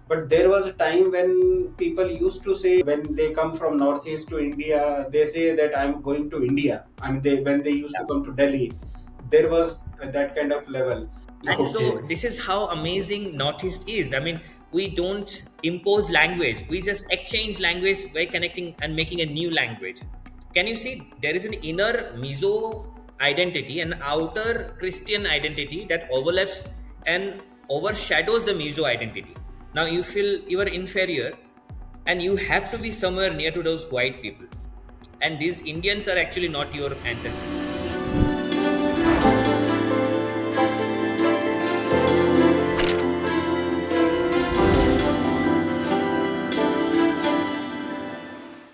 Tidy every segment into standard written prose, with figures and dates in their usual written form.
But there was a time when people used to say, when they come from Northeast to India, they say that I'm going to India. I mean, when they used to come to Delhi, there was that kind of level. And Okay. so this is how amazing Northeast is. I mean, we don't impose language. We just exchange language by connecting and making a new language. Can you see there is an inner Mizo identity and outer Christian identity that overlaps and overshadows the Mizo identity. Now you feel you are inferior and you have to be somewhere near to those white people. And these Indians are actually not your ancestors.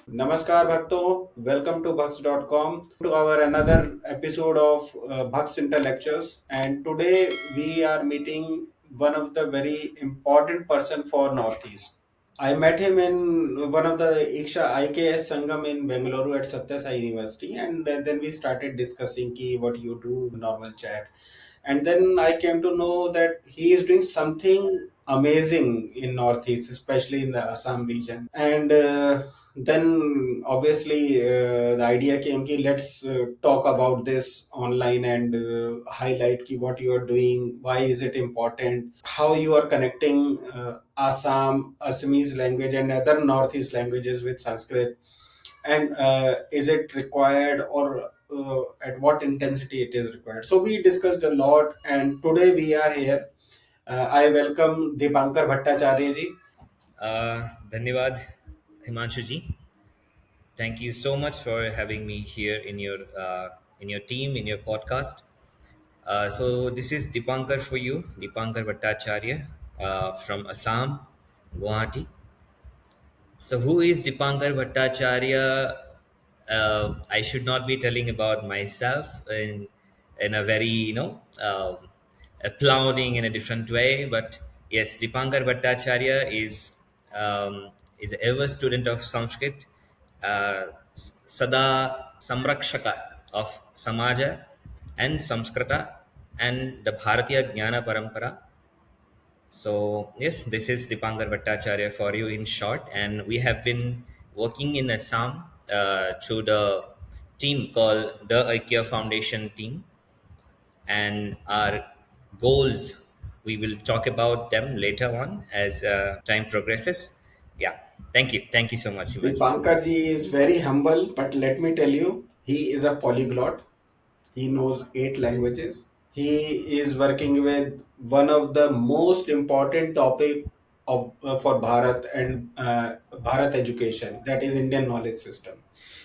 Namaskar Bhakto, welcome to Bhakts.com to our another episode of Bhakts Intellectuals, and today we are meeting one of the very important person for Northeast. I met him in one of the Iksha IKS Sangam in Bengaluru at Satya Sai University, and then we started discussing ki what you do, normal chat. And then I came to know that he is doing something amazing in Northeast, especially in the Assam region. And then obviously the idea came ki let's talk about this online and highlight ki what you are doing, why is it important, how you are connecting Assamese language and other Northeast languages with Sanskrit, and is it required, or at what intensity it is required. So we discussed a lot, and today we are here. I welcome Dipankar Bhattacharya ji. Dhanyavad, Himanshu ji. Thank you so much for having me here in your team, in your podcast. So this is Dipankar for you, Dipankar Bhattacharya from Assam, Guwahati. So who is Dipankar Bhattacharya? I should not be telling about myself in a very applauding in a different way. But yes, Dipankar Bhattacharya is a ever student of Sanskrit, Sada Samrakshaka of Samaja and Samskrita and the Bharatiya Jnana Parampara. So, yes, this is Dipankar Bhattacharya for you in short, and we have been working in Assam through the team called the IKEA Foundation team, and our goals, we will talk about them later on as time progresses. Yeah, thank you. Thank you so much, Himanshu. Dipankar ji is very humble, but let me tell you, he is a polyglot. He knows 8 languages. He is working with one of the most important topic of for Bharat and Bharat education, that is Indian knowledge system.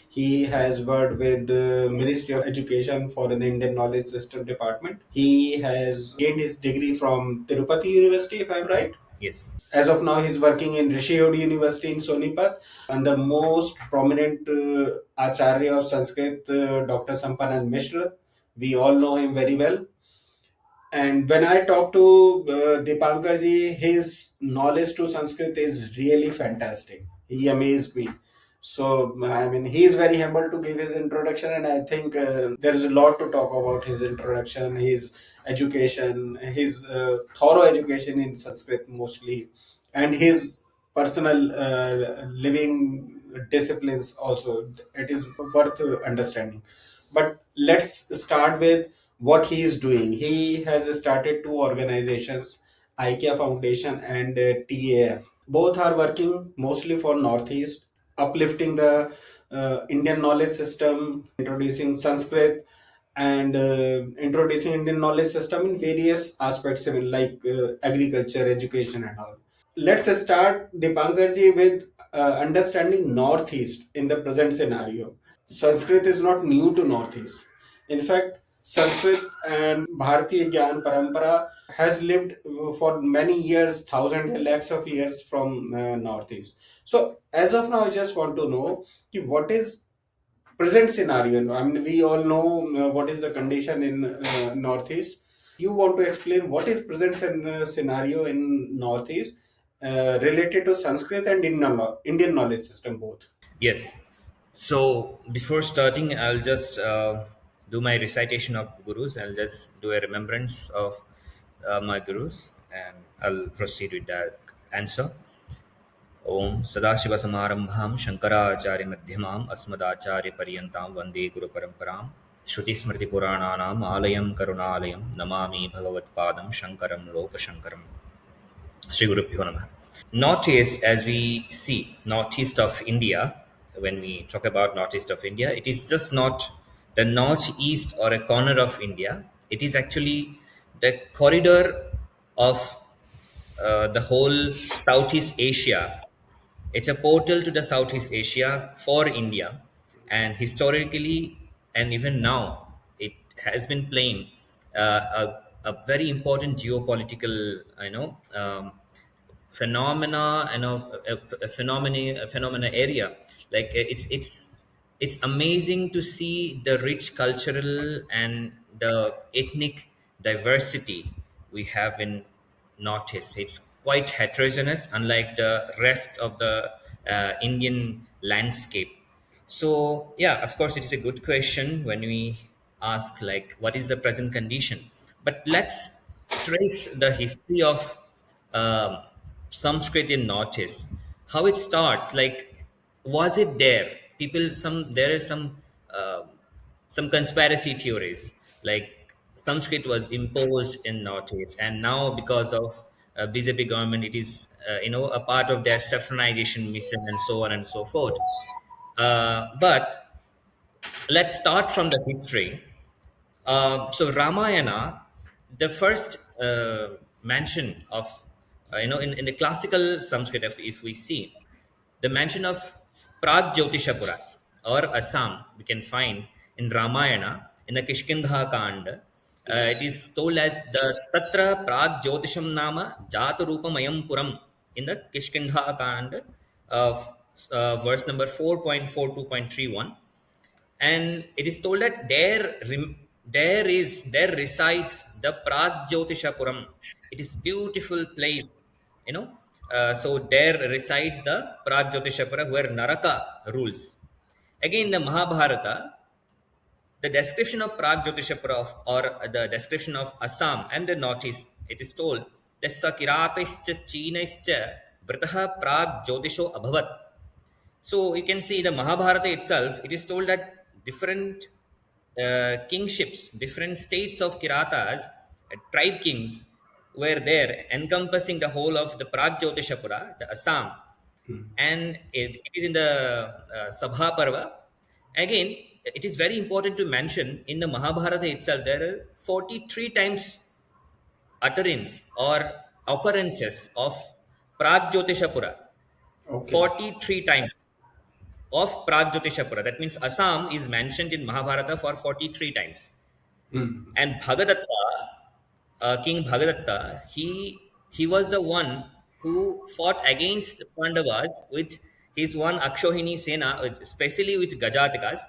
He has worked with the Ministry of Education for the Indian Knowledge System Department. He has gained his degree from Tirupati University, if I'm right. Yes. As of now, he's working in Rishiod University in Sonipat, and the most prominent Acharya of Sanskrit, Dr. Sampanand Mishra. We all know him very well. And when I talk to Dipankar ji, his knowledge to Sanskrit is really fantastic. He amazed me. So, I mean, he is very humble to give his introduction, and I think there's a lot to talk about his introduction, his education, his thorough education in Sanskrit mostly, and his personal living disciplines also. It is worth understanding. But let's start with what he is doing. He has started 2 organizations, IKEA Foundation and TAF. Both are working mostly for Northeast, uplifting the Indian knowledge system, introducing Sanskrit, and introducing Indian knowledge system in various aspects, even like agriculture, education, and all. Let's start, Dipankarji, with understanding Northeast in the present scenario. Sanskrit is not new to Northeast. In fact, Sanskrit and Bharatiya Gyan Parampara has lived for many years, thousands, lakhs of years from Northeast. So, as of now, I just want to know ki what is present scenario. I mean, we all know what is the condition in Northeast. You want to explain what is present scenario in Northeast related to Sanskrit and Indian knowledge system both. Yes. So before starting, I'll just do my recitation of gurus. I'll just do a remembrance of my gurus, and I'll proceed with that. answer. Om Sadashivasamarambham Shankaracharya-madhyamam Asmadacharya-paryantam Vande Guru-paramparam Shruti-smriti-purananam Alayam Karunalayam Namami Bhagavat-padam Shankaram Lokashankaram. Shri Gurubhyo Namaha. Northeast, as we see, northeast of India, when we talk about northeast of India, it is just not the northeast or a corner of India. It is actually the corridor of the whole Southeast Asia. It's a portal to the Southeast Asia for India, and historically and even now, it has been playing a very important geopolitical, phenomena and of a phenomena area. Like it's amazing to see the rich cultural and the ethnic diversity we have in Northeast. It's quite heterogeneous, unlike the rest of the Indian landscape. So yeah, of course, it is a good question when we ask like, what is the present condition? But let's trace the history of um, Sanskrit in Northeast. How it starts? Like, was it there? There is some conspiracy theories like Sanskrit was imposed in Northeast, and now because of BJP government, it is a part of their saffronization mission and so on and so forth. But let's start from the history. So Ramayana, the first mention of, in the classical Sanskrit, if we see, the mention of Pragjyotishpur or Assam, we can find in Ramayana in the Kishkindha Kanda. It is told as the Tatra Pragjyotisham Nama Jatarupamayam Puram in the Kishkindha Kanda of verse number 4.42.31, and it is told that there resides the Pragjyotishapuram. It is beautiful place, you know. So there resides the Pragjyotishapura where Naraka rules. Again, in the Mahabharata, the description of Pragjyotishapura or the description of Assam and the Northeast, it is told that Sakirataischa Chinaischa Vritaha Pragjyotisho Abhavat. So you can see the Mahabharata itself, it is told that different kingships, different states of Kiratas, tribe kings were there, encompassing the whole of the Pragjyotishapura, the Assam. And it is in the Sabha Parva. Again, it is very important to mention in the Mahabharata itself, there are 43 times utterance or occurrences of Pragjyotishapura. Okay. 43 times of Pragjyotishapura. That means Assam is mentioned in Mahabharata for 43 times. Hmm. And Bhagadatta, King Bhagadatta, he was the one who fought against Pandavas with his one Akshohini Sena, especially with Gajatakas,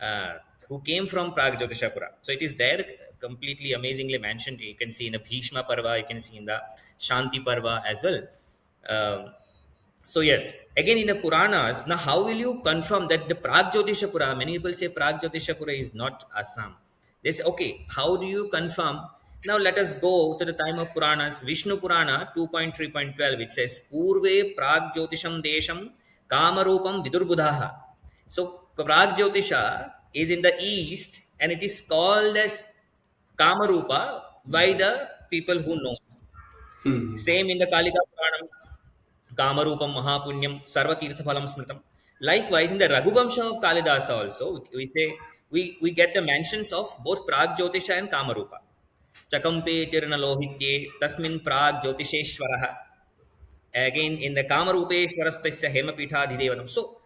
uh, who came from Pragjyotishapura. So it is there completely amazingly mentioned. You can see in the Bhishma Parva, you can see in the Shanti Parva as well. Um, so yes, again in the Puranas, now how will you confirm that the Pragjyotishapura, many people say Pragjyotishapura is not Assam. They say, okay, how do you confirm? Now let us go to the time of Puranas. Vishnu Purana 2.3.12, it says, Purve Pragjyotisham Desham Kamarupam Vidurbudaha. So Pragjyotisha is in the east and it is called as Kamarupa by the people who know. Hmm. Same in the Kalika Puranam, Kamarupam Mahapunyam Sarvatirthapalam Smritam. Likewise, in the Raghuvamsha of Kalidasa also, we say we get the mentions of both Pragjyotisha and Kamarupa. Chakampe Tirnalohitye Tasmin Pragjyotisheshwaraha. Again, in the Kamarupeshwarastasya Hemapithadhidevatam. So,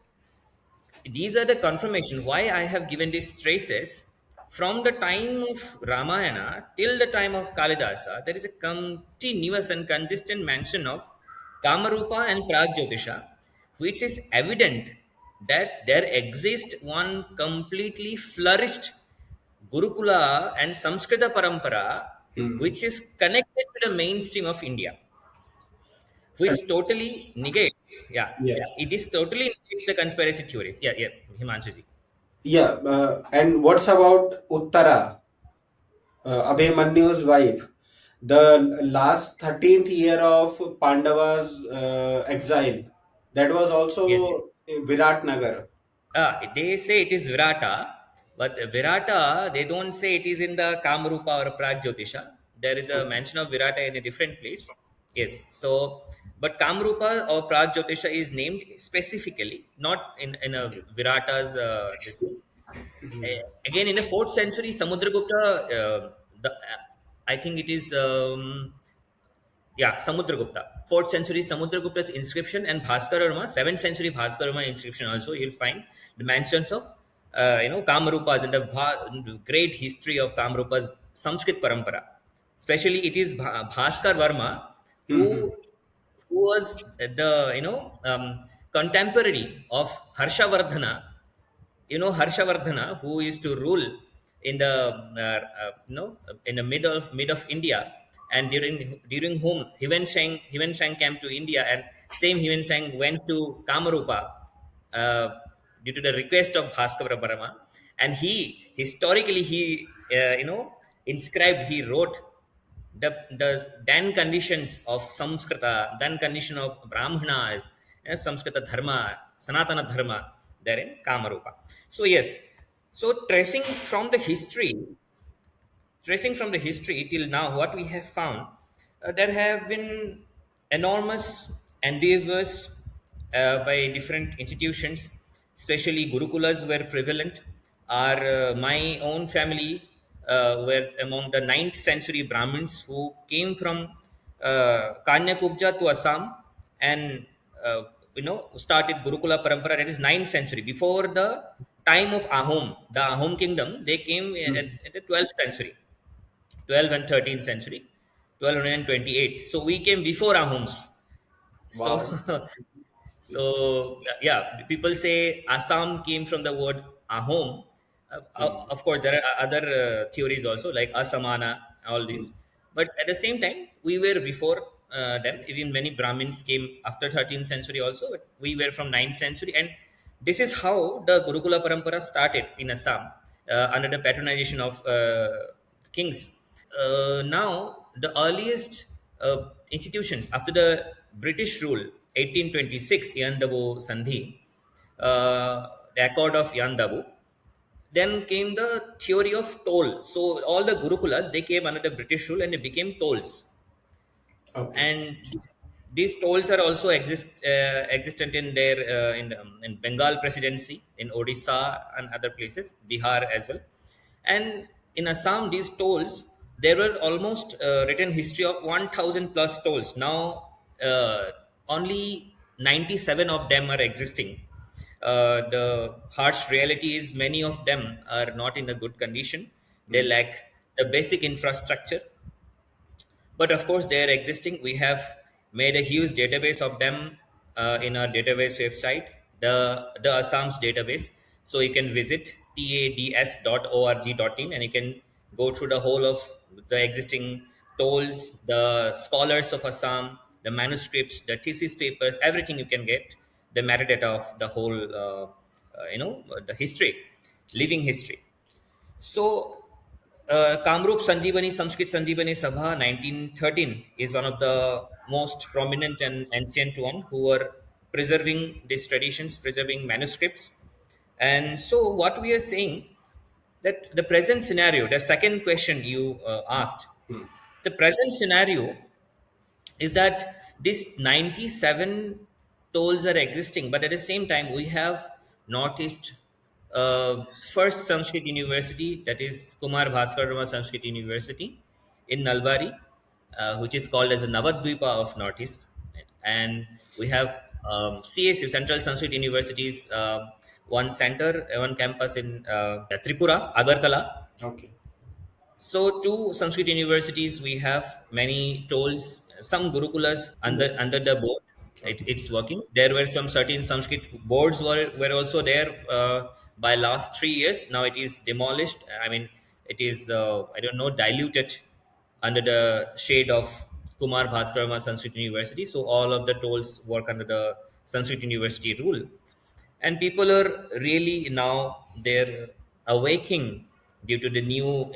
these are the confirmation why I have given these traces from the time of Ramayana till the time of Kalidasa. There is a continuous and consistent mention of Kamarupa and Pragjyotisha, which is evident that there exists one completely flourished Gurukula and Samskrita Parampara, Hmm. which is connected to the mainstream of India, which And totally negates, yeah, yes. it is totally negates the conspiracy theories. Yeah, yeah, Himanshu ji. Yeah. And what's about Uttara, Abhimanyu's wife? the last 13th year of Pandava's exile. That was Yes, yes. also Virat Nagar. They say it is Virata, but Virata, they don't say it is in the Kamrupa or Pragjyotisha. There is a Okay. mention of Virata in a different place. Yes, so, but Kamrupa or Pragjyotisha is named specifically, not in a Okay. Virata's this thing. Again, in the 4th century, Samudragupta, I think it is. Yeah, Samudragupta. 4th century Samudragupta's inscription and Bhaskara 7th century Bhaskara inscription also you'll find the mentions of Kamarupas and the great history of Kamarupas Sanskrit Parampara. Especially it is Bhaskar Varma Hmm. who was the contemporary of Harshavardhana, Harshavardhana, who used to rule in the in the mid of India, and during whom Hiven Shang came to India, and same Hiven Shang went to Kamarupa uh, due to the request of Bhaskara Parama, and he historically he wrote the then conditions of Samskrita, then condition of Brahmanas, Samskrita Dharma, Sanatana Dharma, there in Kamarupa. So yes, so tracing from the history till now, what we have found, there have been enormous endeavors by different institutions, especially Gurukulas were prevalent. My own family were among the 9th century Brahmins who came from Kanyakubja to Assam and started Gurukula Parampara. That is 9th century. Before the time of Ahom, the Ahom kingdom, they came at the 12th century. 12th and 13th century, 1228. So we came before Ahoms. So Wow. yeah, people say Assam came from the word Ahom. Hmm. Of course, there are other theories also like Asamana, all this. But at the same time, we were before them. Even many Brahmins came after 13th century also. But we were from 9th century, and this is how the Gurukula Parampara started in Assam under the patronization of kings. Now the earliest institutions after the British rule, 1826 Yandabu Sandhi, the Accord of Yandabu. Then came the theory of toll. So all the Gurukulas they came under the British rule and they became tolls, Okay. and these tolls are also existent in their in Bengal presidency, in Odisha and other places, Bihar as well, and in Assam these tolls there were almost written history of 1,000 plus tolls. Now only 97 of them are existing. The harsh reality is many of them are not in a good condition. They Hmm. lack the basic infrastructure, but of course they are existing. We have made a huge database of them in our database website, the Assam's database. So you can visit tads.org.in and you can go through the whole of the existing tolls, the scholars of Assam, the manuscripts, the thesis papers, everything you can get, the metadata of the whole the history, living history. So, Kamrup Sanjeevani Sanskrit Sanjeevani Sabha 1913 is one of the most prominent and ancient one who were preserving these traditions, preserving manuscripts. And so, what we are saying that the present scenario, the second question you asked, the present scenario is that this 97 tolls are existing, but at the same time we have Northeast first Sanskrit University, that is Kumar Bhaskar Rama Sanskrit University in Nalbari, which is called as the Navadvipa of Northeast. And we have CSU, Central Sanskrit University's one center, one campus in Tripura, Agartala. Okay. So, two Sanskrit universities, we have many tolls, some Gurukulas under the board. Okay. It's working. There were some certain Sanskrit boards were also there by last 3 years. Now it is demolished. I mean, it is I don't know, diluted under the shade of Kumar Bhaskarma Sanskrit University. So all of the tolls work under the Sanskrit University rule, and people are really now they're awaking due to the new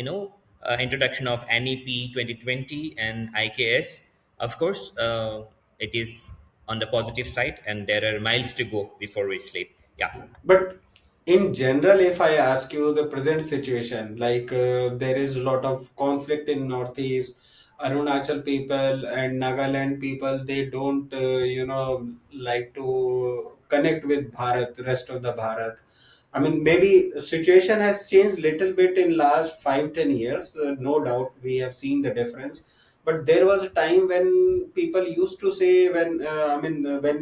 introduction of NEP 2020 and IKS. Of course, it is on the positive side, and there are miles to go before we sleep. Yeah. But in general, if I ask you the present situation, like there is a lot of conflict in Northeast, Arunachal people and Nagaland people, they don't, like to connect with Bharat, rest of the Bharat. I mean, maybe the situation has changed little bit in last 5-10 years. No doubt, we have seen the difference. But there was a time when people used to say, when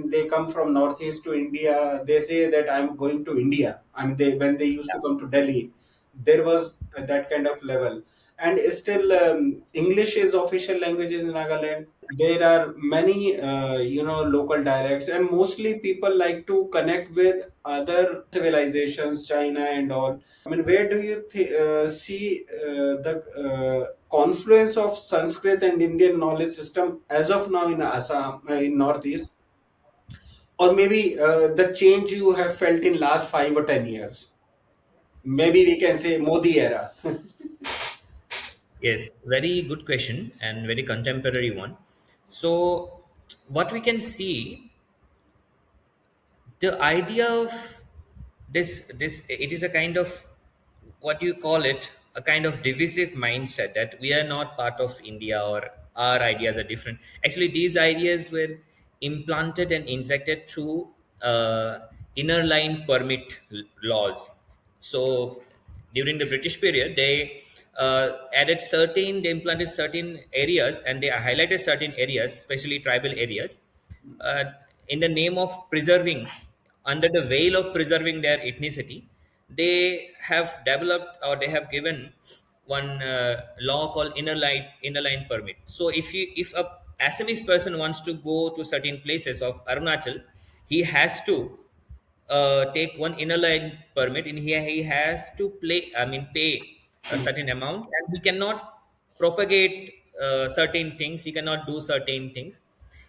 they come from Northeast to India, they say that I'm going to India. I mean, when they used to come to Delhi, there was that kind of level. And still, English is official language in Nagaland. There are many, local dialects, and mostly people like to connect with other civilizations, China and all. I mean, where do you see the confluence of Sanskrit and Indian knowledge system as of now in Assam, in Northeast, or maybe the change you have felt in last 5 or 10 years? Maybe we can say Modi era. Yes, very good question and very contemporary one. So, what we can see, the idea of this it is a kind of, what you call it, a kind of divisive mindset that we are not part of India, or our ideas are different. Actually, these ideas were implanted and injected through inner line permit laws. So during the British period, they they implanted certain areas, and they highlighted certain areas, especially tribal areas, uh, in the name of preserving, under the veil of preserving their ethnicity. They have developed, or they have given one law called inner line permit. So if a Assamese person wants to go to certain places of Arunachal, he has to take one inner line permit, and here he has to pay a certain amount, and he cannot propagate certain things, he cannot do certain things.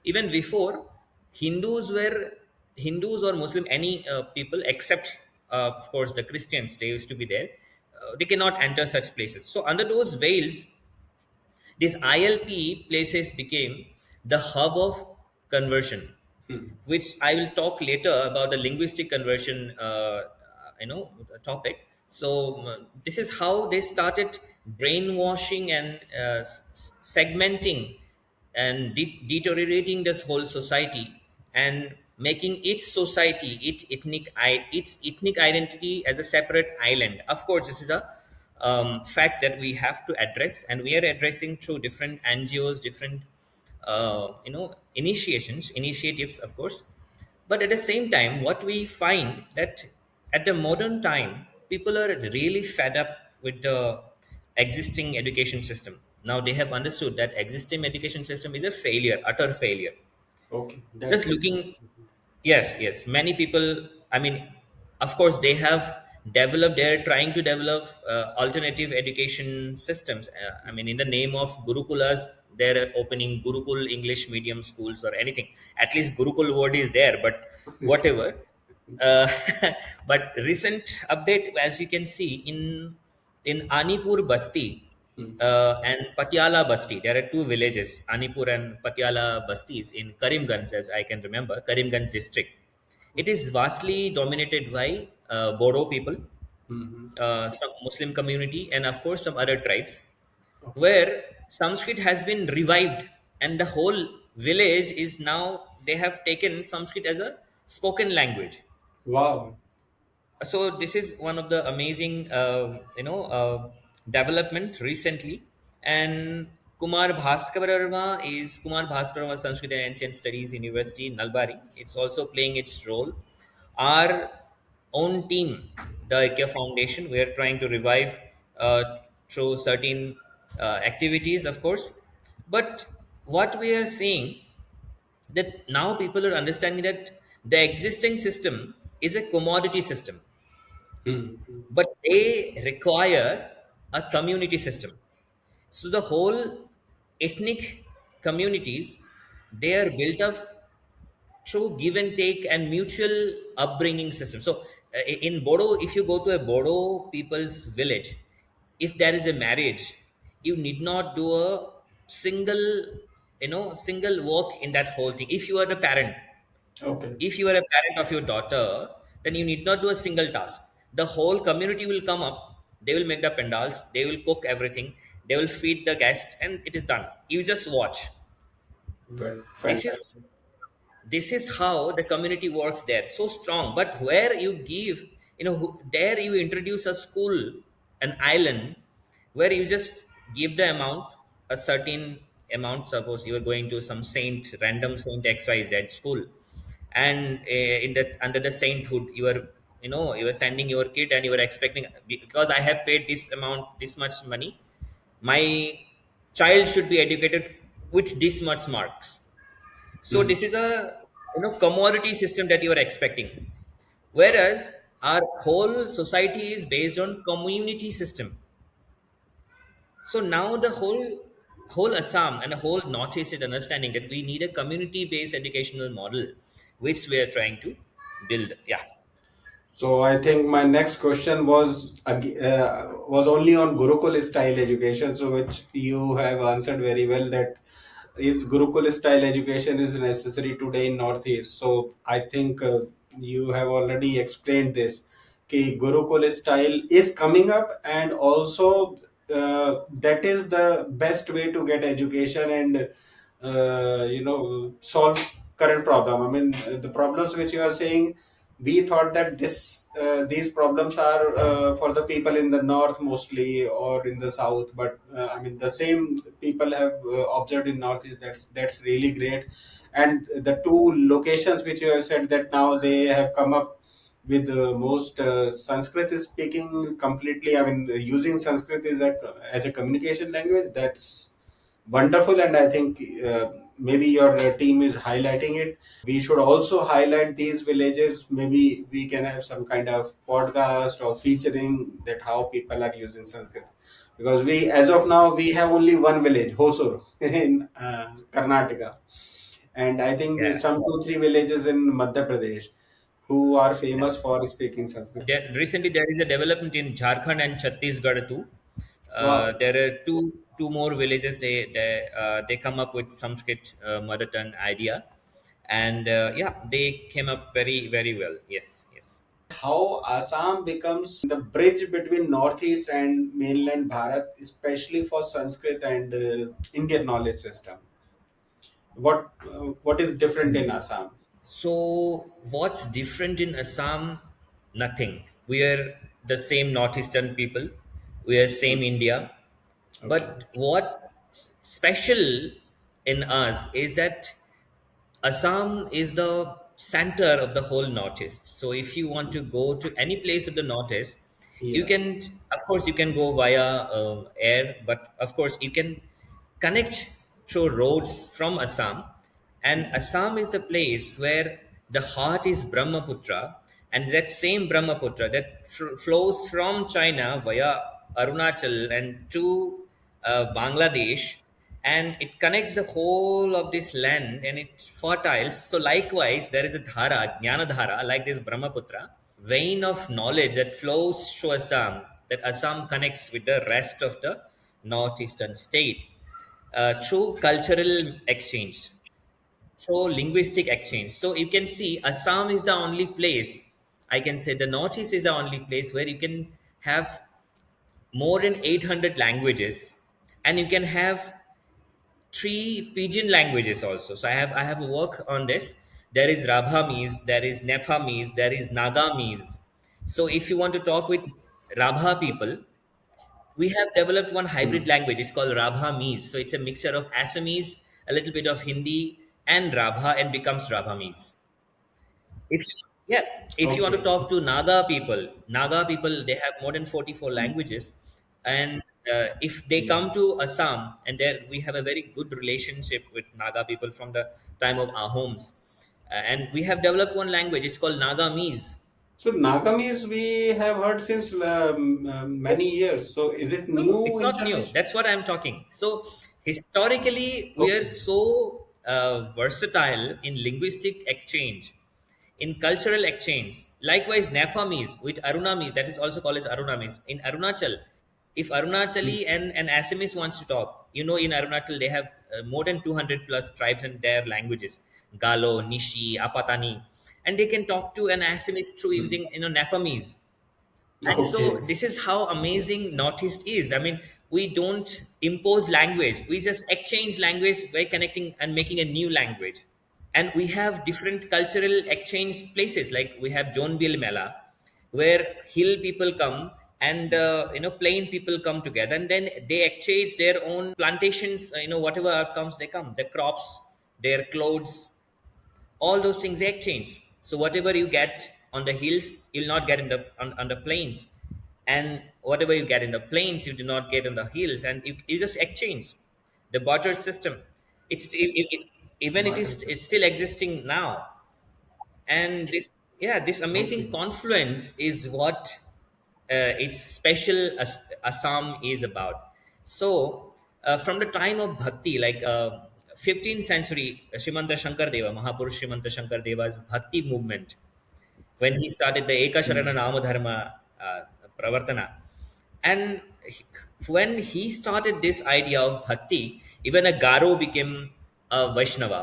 Even before, hindus were Hindus or Muslim, any people except of course the Christians, they used to be there, they cannot enter such places. So under those veils, these ILP places became the hub of conversion, which I will talk later about the linguistic conversion, topic. So this is how they started brainwashing and segmenting and deteriorating this whole society, and making its ethnic identity as a separate island. Of course, this is a fact that we have to address, and we are addressing through different NGOs, different initiatives, of course. But at the same time, what we find that at the modern time, people are really fed up with the existing education system. Now they have understood that existing education system is a failure, utter failure. Okay, that's Just good. looking, yes, many people, I mean, of course they have developed, they're trying to develop alternative education systems. I mean, in the name of Gurukulas, they're opening Gurukul English medium schools or anything. At least Gurukul word is there, but whatever. uh, but recent update, as you can see, in Anipur Basti Hmm. and Patiala Basti. There are two villages, Anipur and Patiala Bastis, in Karimganj, as I can remember, Karimganj district. It is vastly dominated by Bodo people, Hmm. some Muslim community, and of course some other tribes, Okay. where Sanskrit has been revived, and the whole village is now, they have taken Sanskrit as a spoken language. Wow. So this is one of the amazing development recently. And Kumar Bhaskar Verma Sanskrit and Ancient Studies University in Nalbari, it's also playing its role. Our own team, the IKEA Foundation, we are trying to revive through certain activities, of course. But what we are seeing, that now people are understanding that the existing system is a commodity system, Hmm. but they require a community system. So the whole ethnic communities, they are built up through give and take and mutual upbringing system. So in Bodo, if you go to a Bodo people's village, if there is a marriage, you need not do a single, single work in that whole thing. If you are the parent, Okay. if you are a parent of your daughter, then you need not do a single task. The whole community will come up, they will make the pandals, they will cook everything, they will feed the guest, and it is done. You just watch. Well, This is fantastic. this is how the community works there, so strong. But where you give, there you introduce a school, an island, where you just give the amount, a certain amount. Suppose you are going to some saint, random saint XYZ school, and in that, under the sainthood, you are sending your kid, and you are expecting, because I have paid this amount, this much money, my child should be educated with this much marks. So Mhm. this is a, commodity system that you are expecting. Whereas our whole society is based on community system. So now the whole Assam and the whole Northeast is understanding that we need a community based educational model, which we are trying to build. Yeah. So I think my next question was only on Gurukul style education, so which you have answered very well, that is Gurukul style education is necessary today in Northeast. So I think you have already explained this. Ki Gurukul style is coming up, and also that is the best way to get education and solve current problem. I mean, the problems which you are saying, we thought that these problems are for the people in the north mostly, or in the south, but I mean the same people have observed in northeast. That's really great. And the two locations which you have said, that now they have come up with the most Sanskrit is speaking completely, I mean using Sanskrit as a communication language. That's wonderful, and I think maybe your team is highlighting it. We should also highlight these villages. Maybe we can have some kind of podcast or featuring that how people are using Sanskrit, because we, as of now, we have only one village, Hosur, in Karnataka, and I think Yeah. some 2 3 villages in Madhya Pradesh who are famous for speaking Sanskrit. Recently, there is a development in Jharkhand and Chhattisgarh too. Wow. There are two more villages. They come up with Sanskrit mother tongue idea, and yeah, they came up very very well. Yes, yes. How Assam becomes the bridge between Northeast and mainland Bharat, especially for Sanskrit and Indian knowledge system. What is different in Assam? So what's different in Assam? Nothing. We are the same northeastern people. We are same India. Okay. But what's special in us is that Assam is the center of the whole Northeast. So if you want to go to any place of the Northeast, you Yeah. can, of course, you can go via air, but of course, you can connect through roads from Assam. And Okay. Assam is the place where the heart is Brahmaputra, and that same Brahmaputra that flows from China via Arunachal and to Bangladesh, and it connects the whole of this land, and it fertiles. So likewise, there is a dhara, jnana dhara, like this Brahmaputra vein of knowledge that flows through Assam, that Assam connects with the rest of the northeastern state through cultural exchange, through linguistic exchange. So you can see Assam is the only place, I can say the northeast is the only place where you can have more than 800 languages, and you can have three pidgin languages also. So I have work on this. There is Rabhamese, there is Nephamese, there is Nagamese. So if you want to talk with Rabha people, we have developed one hybrid Hmm. language. It's called Rabhamese. So it's a mixture of Assamese, a little bit of Hindi, and Rabha, and becomes Rabhamese. If you, yeah, if you want to Okay. talk to Naga people, they have more than 44 languages, and if they Yeah. come to Assam, and there we have a very good relationship with Naga people from the time of Ahoms, and we have developed one language. It's called Nagamese. So Nagamis we have heard since many Yes. years. So is it No, no, new it's in not new. generation? That's what I'm talking. So historically, we are Okay. so versatile in linguistic exchange, in cultural exchange. Likewise, Nephamese with Arunamis, that is also called as Arunamis in Arunachal, If Arunachali and an Assamese wants to talk, in Arunachal they have more than 200 plus tribes and their languages, Galo, Nishi, Apatani, and they can talk to an Assamese through Hmm. using Nephamese. And so Okay. this is how amazing Northeast is. I mean, we don't impose language; we just exchange language by connecting and making a new language. And we have different cultural exchange places, like we have Jonbil Mela, where hill people come and plain people come together, and then they exchange their own plantations, whatever outcomes they come, the crops, their clothes, all those things they exchange. So whatever you get on the hills, you'll not get on the plains, and whatever you get in the plains, you do not get on the hills, and you just exchange. The barter system, even Barter it's system. still existing now. And this amazing Okay. confluence is what its special Assam is about. So from the time of bhakti, like 15th century, Srimanta Shankar Deva, Mahapurush Srimanta Shankar Deva's bhakti movement, when he started the Ekasharana Hmm. Namadharma Pravartana. And when he started this idea of bhakti, even a Garo became a Vaishnava,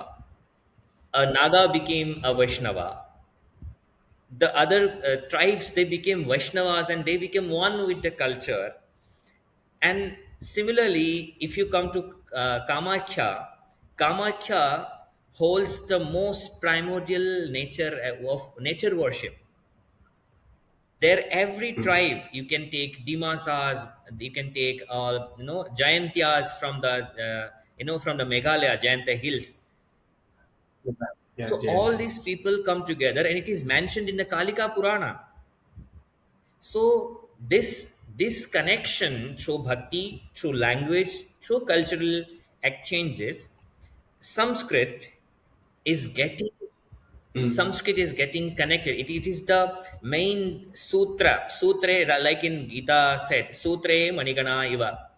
a Naga became a Vaishnava, the other tribes, they became Vaishnavas and they became one with the culture. And similarly, if you come to Kamakhya holds the most primordial nature of nature worship. There every tribe, you can take Dimasas, you can take Jayantyas from the from the Meghalaya Jayanta hills. Yeah, So all Jaintia these hills. people come together, and it is mentioned in the Kalika Purana. So this connection through bhakti, through language, through cultural exchanges, Sanskrit is getting Hmm. Sanskrit is getting connected. It is the main sutre, like in Gita said, sutre manigana iva.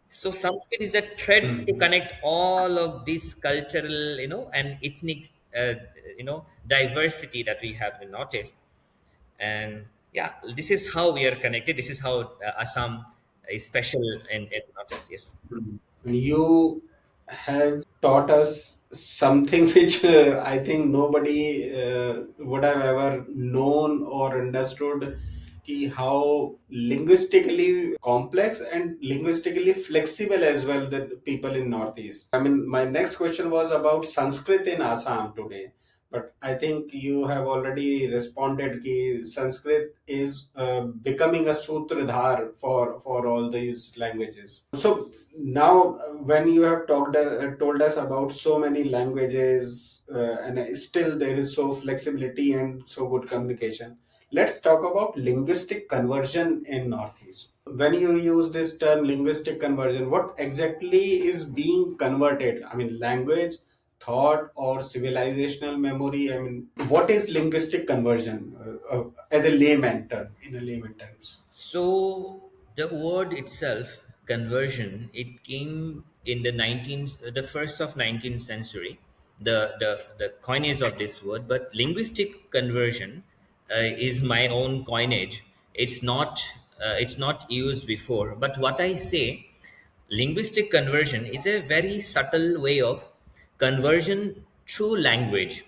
So Sanskrit is a thread to Hmm. connect all of this cultural, and ethnic, diversity that we have noticed. And yeah, this is how we are connected. This is how Assam is special in Northeast. Yes. Hmm. You have taught us something which I think nobody would have ever known or understood, ki how linguistically complex and linguistically flexible as well the people in Northeast. I mean, my next question was about Sanskrit in Assam today. But I think you have already responded कि Sanskrit is becoming a sutradhar for all these languages. So now, when you have told us about so many languages, and still there is so flexibility and so good communication, let's talk about linguistic conversion in Northeast. When you use this term linguistic conversion, what exactly is being converted? I mean, language, thought, or civilizational memory? I mean, what is linguistic conversion as a layman term, in a layman terms? So the word itself, conversion, it came in the first of 19th century, the coinage of this word. But linguistic conversion is my own coinage. It's not used before. But what I say, linguistic conversion is a very subtle way of conversion through language.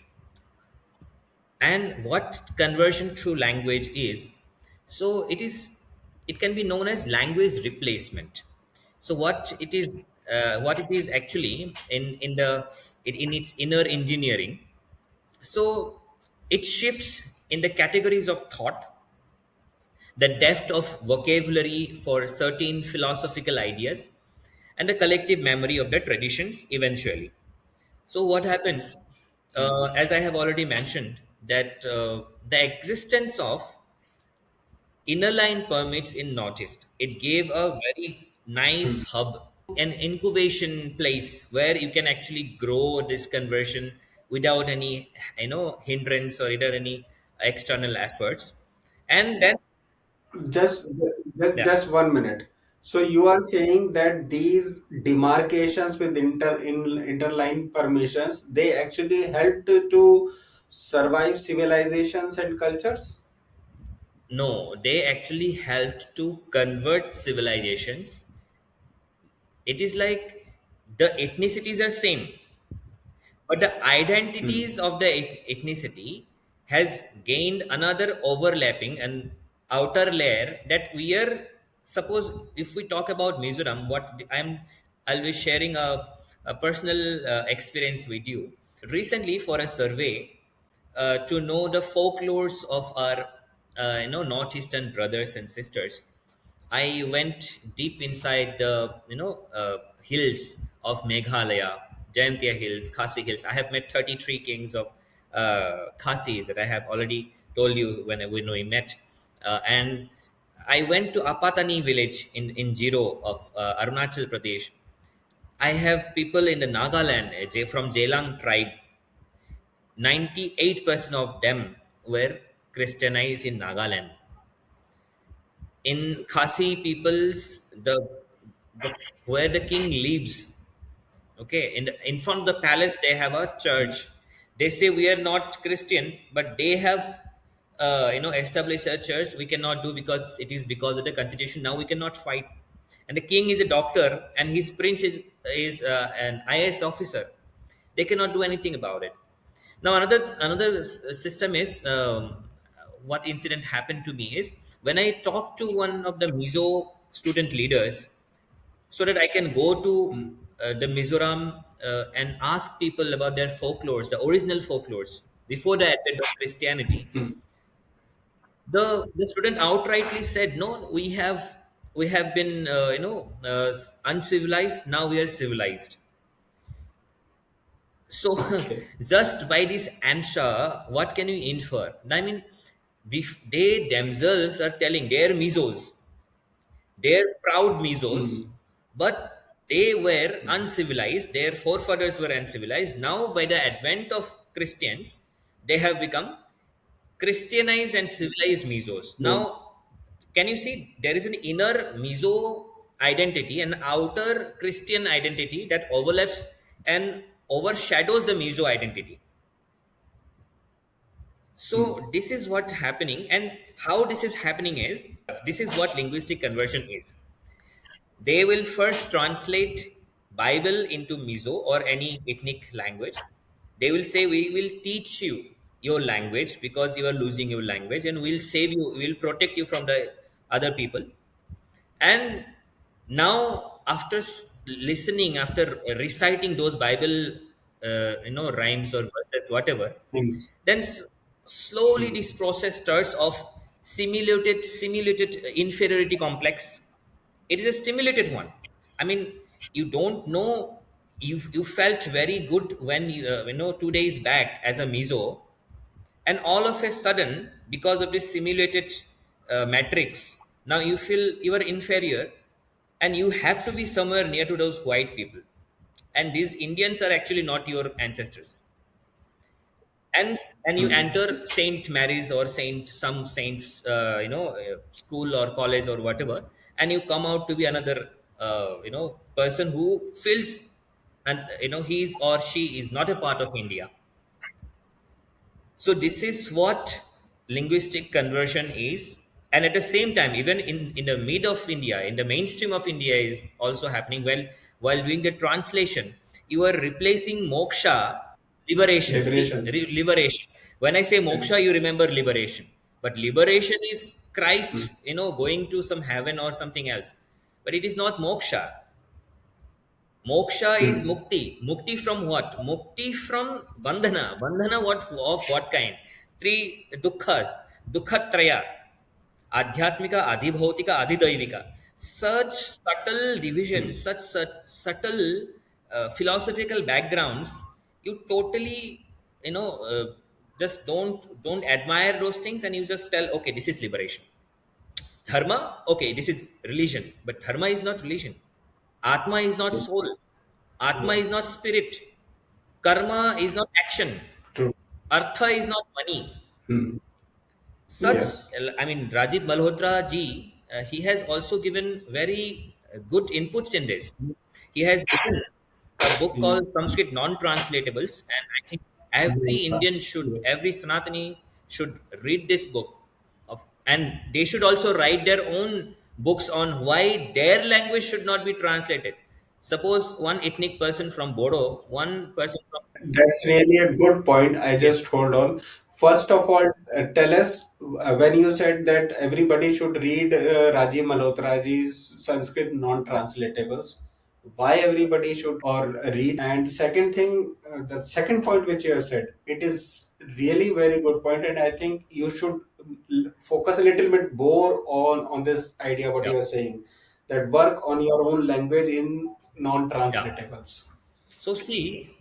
And what conversion through language is, so it can be known as language replacement. So what it is actually in its inner engineering. So it shifts in the categories of thought, the depth of vocabulary for certain philosophical ideas, and the collective memory of the traditions eventually. So what happens, as I have already mentioned, that the existence of inner line permits in Northeast, it gave a very nice hub, an incubation place where you can actually grow this conversion without any hindrance or without any external efforts. And then Just, just, yeah. just 1 minute. So you are saying that these demarcations with interline permissions, they actually helped to survive civilizations and cultures? No, they actually helped to convert civilizations. It is like the ethnicities are same, but the Hmm. identities of the ethnicity has gained another overlapping and outer layer that we are, suppose if we talk about Mizoram, I'll be sharing a personal experience with you. Recently for a survey to know the folklores of our northeastern brothers and sisters, I went deep inside the hills of Meghalaya, Jayantia Hills, Khasi Hills. I have met 33 kings of Khasis that I have already told you when we met, and I went to Apatani village in Jiro of Arunachal Pradesh. I have people in the Nagaland from Jelang tribe. 98% of them were Christianized in Nagaland. In Khasi peoples, the where the king lives, okay, in front of the palace they have a church. They say we are not Christian, but they have established a church. We cannot do because it is because of the constitution. Now we cannot fight, and the king is a doctor, and his prince is an IAS officer. They cannot do anything about it. Now another system is what incident happened to me is when I talked to one of the Mizo student leaders so that I can go to Hmm. the Mizoram and ask people about their folklores, the original folklores before the advent of Christianity. Hmm. The student outrightly said, "No, we have been uncivilized. Now we are civilized." So, Okay. just by this answer, what can you infer? I mean, they themselves are telling they're Mizos, they're proud Mizos, Hmm. but they were Hmm. uncivilized, their forefathers were uncivilized. Now, by the advent of Christians, they have become Christianized and civilized Mizos. No. Now, can you see there is an inner Mizo identity and outer Christian identity that overlaps and overshadows the Mizo identity? Hmm. So this is what's happening, and how this is happening is this is what linguistic conversion is. They will first translate Bible into Mizo or any ethnic language. They will say, "We will teach you your language because you are losing your language, and we'll save you, we'll protect you from the other people." And now, after listening, after reciting those Bible, rhymes or verses, whatever, Hymns. then slowly Hmm. this process starts of simulated inferiority complex. It is a stimulated one. I mean, you don't know. You felt very good when 2 days back as a Mizo, and all of a sudden because of this simulated matrix, now you feel you are inferior, and you have to be somewhere near to those white people, and these Indians are actually not your ancestors. And you Hmm. enter Saint Mary's or saints school or college or whatever, and you come out to be another person who feels, and he's or she is not a part of India. So this is what linguistic conversion is. And at the same time, even in the mid of India, in the mainstream of India is also happening while doing the translation. You are replacing moksha, liberation. See, Liberation. liberation. When I say And moksha, you remember liberation. But liberation is hmm. Christ, going to some heaven or something else. But it is not moksha. Moksha is Hmm. mukti. Mukti from what? Mukti from bandhana. Bandhana what of what kind? Three dukkhas. Dukkhatraya. Adhyatmika, adhibhautika, adhidaivika. Such subtle Hmm. divisions, such subtle philosophical backgrounds, you totally, you know, uh, just don't admire those things, and you just tell, okay, this is liberation. Dharma, okay, this is religion, but dharma is not religion. Atma is not soul. Atma Yeah. is not spirit. Karma is not action. True. Artha is not money. Hmm. Such, Yes. I mean, Rajiv Malhotra ji, he has also given very good inputs in this. He has written a book called Yes. Sanskrit Non-Translatables, and I think every Hmm. Indian should, Yes. every Sanatani should read this book of and they should also write their own books on why their language should not be translated. Suppose one ethnic person from Bodo, one person from, That's really a good point. I yes, just hold on. First of all, tell us when you said that everybody should read Rajiv Malhotraji's Sanskrit non-translatables, why everybody should or read. And second thing, the second point which you have said, it is really very good point, and I think you should focus a little bit more on this idea what yeah, you are saying, that work on your own language in yeah. non-translatables. So see,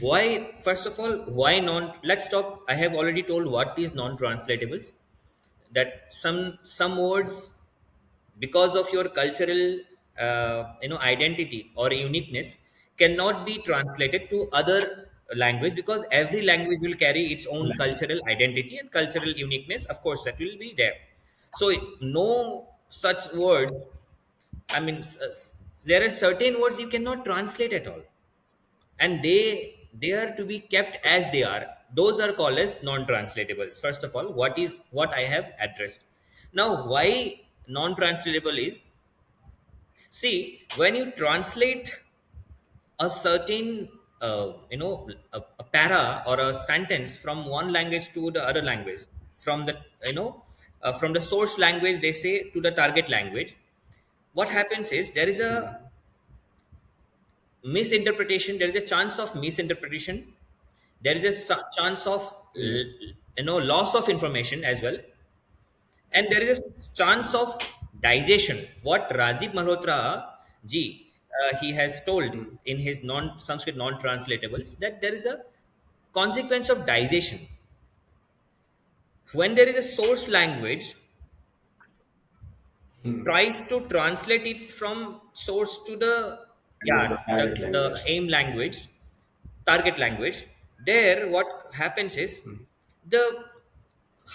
why, first of all, why non, let's talk, I have already told what is non-translatables, that some words, because of your cultural identity or uniqueness, cannot be translated to other language, because every language will carry its own cultural identity and cultural uniqueness, of course, that will be there. So no such words, I mean, there are certain words you cannot translate at all, and they are to be kept as they are. Those are called as non-translatables. First of all, what I have addressed. Now, why non-translatable is, see, when you translate a certain a para or a sentence from one language to the other language, from the from the source language, they say, to the target language, what happens is there is a misinterpretation, there is a chance of misinterpretation, there is a chance of Yes. loss of information as well, and there is a chance of digestion. What Rajiv Malhotra ji, he has told Hmm. in his non Sanskrit non translatables, that there is a consequence of digestion. When there is a source language Hmm. tries to translate it from source to the, yeah, The target the language. aim language, target language, there what happens is, the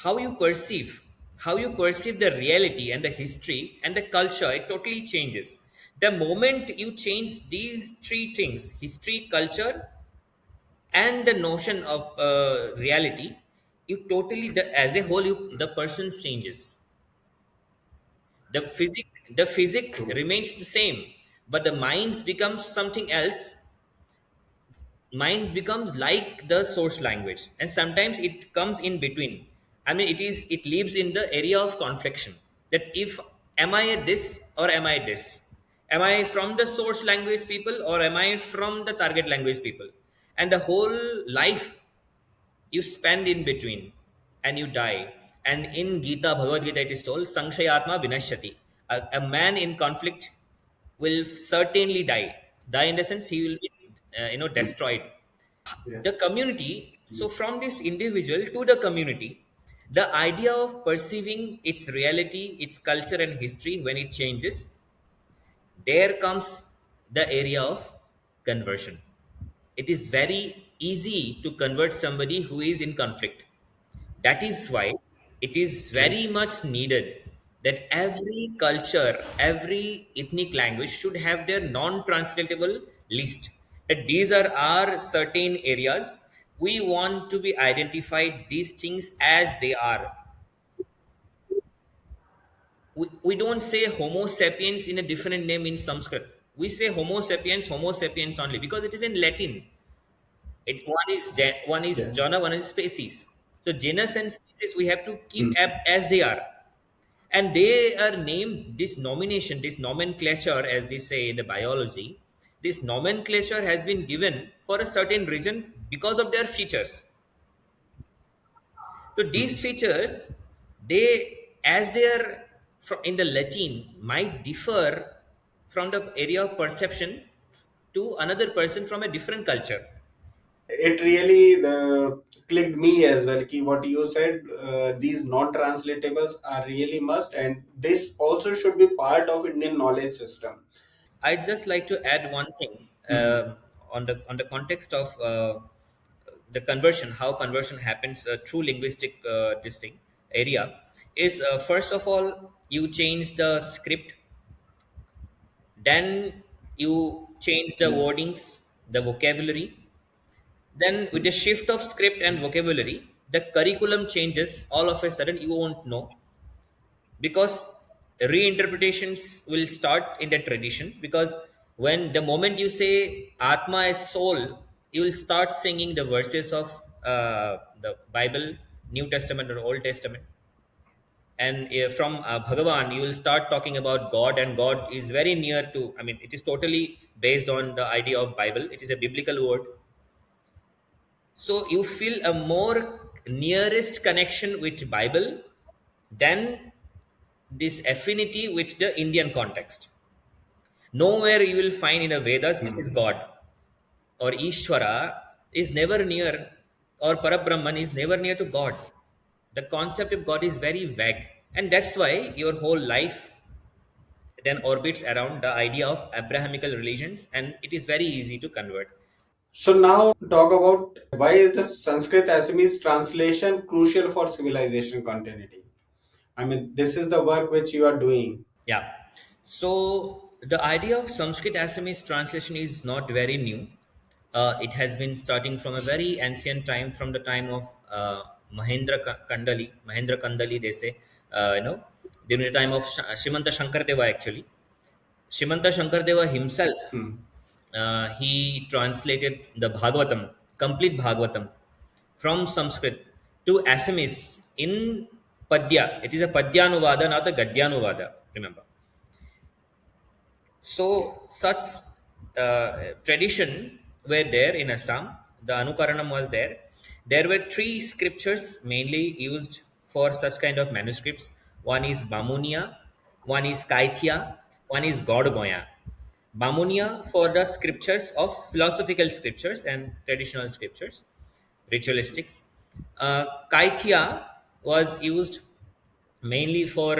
how you perceive, the reality and the history and the culture, it totally changes. The moment you change these three things, history, culture, and the notion of reality, you totally, as a whole, the person changes. The physic True. remains the same, but the minds becomes something else. Mind becomes like the source language, and sometimes it comes in between. I mean, it lives in the area of confliction, that if, am I this or am I this, am I from the source language people or am I from the target language people, and the whole life you spend in between, and you die. And in Gita, Bhagavad Gita, it is told, Sanshayatma Vinashyati. A man in conflict will certainly die. Die in the sense he will be, destroyed. The Yes. community, so from this individual to the community, the idea of perceiving its reality, its culture and history, when it changes, there comes the area of conversion. It is very easy to convert somebody who is in conflict. That is why it is True. very much needed that every culture, every ethnic language should have their non translatable list. That these are our certain areas. We want to be identified these things as they are. We don't say Homo sapiens in a different name in Sanskrit. We say Homo sapiens only, because it is in Latin. One is Yeah. genre, one is species. So genus and species we have to keep Hmm. up as they are, and they are named. This nomination, this nomenclature, as they say in the biology, this nomenclature has been given for a certain reason because of their features. So these features, they, as they are in the Latin, might differ from the area of perception to another person from a different culture. It really clicked me as well. Ki what you said, these non-translatables are really must, and this also should be part of Indian knowledge system. I'd just like to add one thing, Hmm. on the context of the conversion, how conversion happens through linguistic this thing area is, first of all, you change the script, then you change the Yes. wordings, the vocabulary. Then with the shift of script and vocabulary, the curriculum changes all of a sudden. You won't know. because reinterpretations will start in the tradition, because when the moment you say atma is soul, you will start singing the verses of the Bible, New Testament or Old Testament. And from Bhagavan you will start talking about God, and God is very near to, I mean, it is totally based on the idea of Bible, it is a biblical word. So you feel a more nearest connection with Bible than this affinity with the Indian context. Nowhere you will find in the Vedas this is God, or Ishvara is never near, or Parabrahman is never near to God. The concept of God is very vague, and that's why your whole life then orbits around the idea of Abrahamical religions, and it is very easy to convert. So now talk about why is the Sanskrit Assamese translation crucial for civilization continuity? I mean, this is the work which you are doing. Yeah. So the idea of Sanskrit Assamese translation is not very new. It has been starting from a very ancient time, from the time of Mahendra Kandali, they say, during the time of Shrimanta Shankardeva, actually. Shrimanta Shankardeva himself, he translated the Bhagavatam, complete Bhagavatam, from Sanskrit to Assamese in Padya. It is a Padyanuvada, not a Gadyanuvada, remember. So such tradition were there in Assam. The Anukaranam was there. There were three scriptures mainly used for such kind of manuscripts. One is Bamunia, one is Kaithya, one is Godgoya. Bamunia for the scriptures of philosophical scriptures and traditional scriptures, ritualistics. Kaithya was used mainly for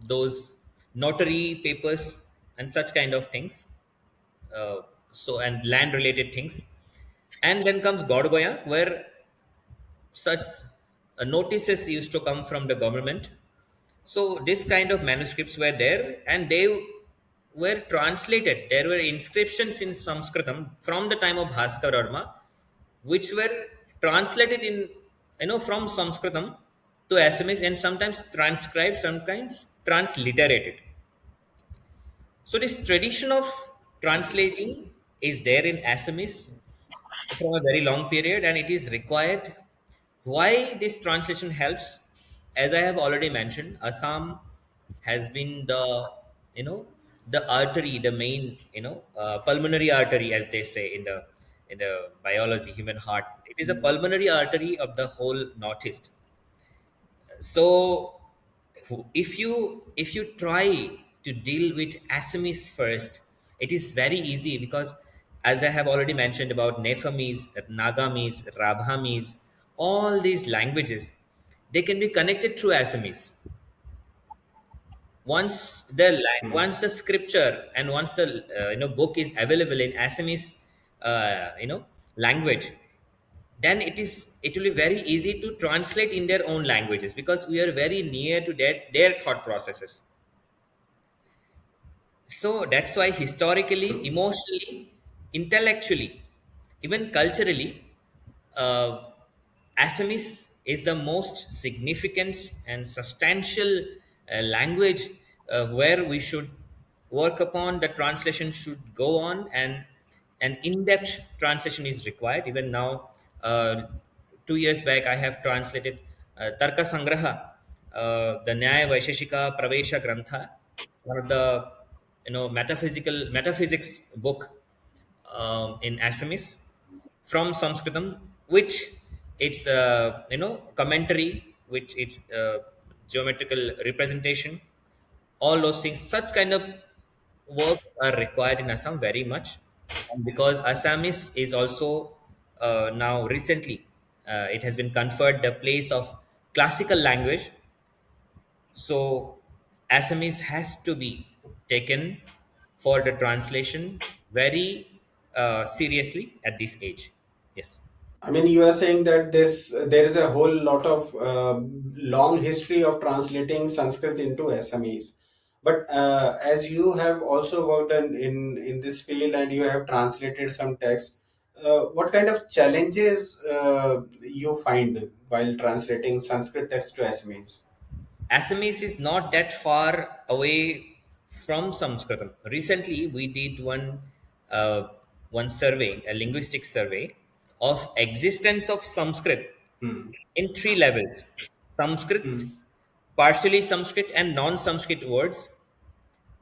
those notary papers and such kind of things, so and land related things. And then comes Godgoya, where such notices used to come from the government. So this kind of manuscripts were there, and they were translated. There were inscriptions in Sanskritam from the time of Bhaskar Verma, which were translated in, from Sanskritam to Assamese, and sometimes transcribed, sometimes transliterated. So this tradition of translating is there in Assamese from a very long period, and it is required. Why this translation helps? As I have already mentioned, Assam has been the, you know the artery, the main, pulmonary artery, as they say in the biology, human heart. It is a pulmonary artery of the whole Northeast. So if you try to deal with Assamese first, it is very easy, because as I have already mentioned about Nephamese, Nagamese, Rabhamese, all these languages, they can be connected through Assamese. Once the scripture and once the book is available in Assamese language, then it will be very easy to translate in their own languages, because we are very near to their thought processes. So that's why historically, True. emotionally, intellectually, even culturally, uh, Assamese is the most significant and substantial language where we should work upon. The translation should go on, and an in-depth translation is required. Even now, 2 years back, I have translated Tarka Sangraha, the Nyaya Vaisheshika Pravesha Grantha, one of the metaphysics book in Assamese from Sanskritam, which it's commentary, which it's geometrical representation, all those things. Such kind of work are required in Assam very much, and because Assamese is also now recently it has been conferred the place of classical language, so Assamese has to be taken for the translation very seriously at this age. Yes. I mean, you are saying that there is a whole lot of long history of translating Sanskrit into Assamese. But as you have also worked in this field and you have translated some text, what kind of challenges you find while translating Sanskrit text to Assamese? Assamese is not that far away from Sanskritam. Recently, we did one survey, a linguistic survey of existence of Sanskrit Hmm. in three levels: Sanskrit, Hmm. partially Sanskrit, and non-Sanskrit words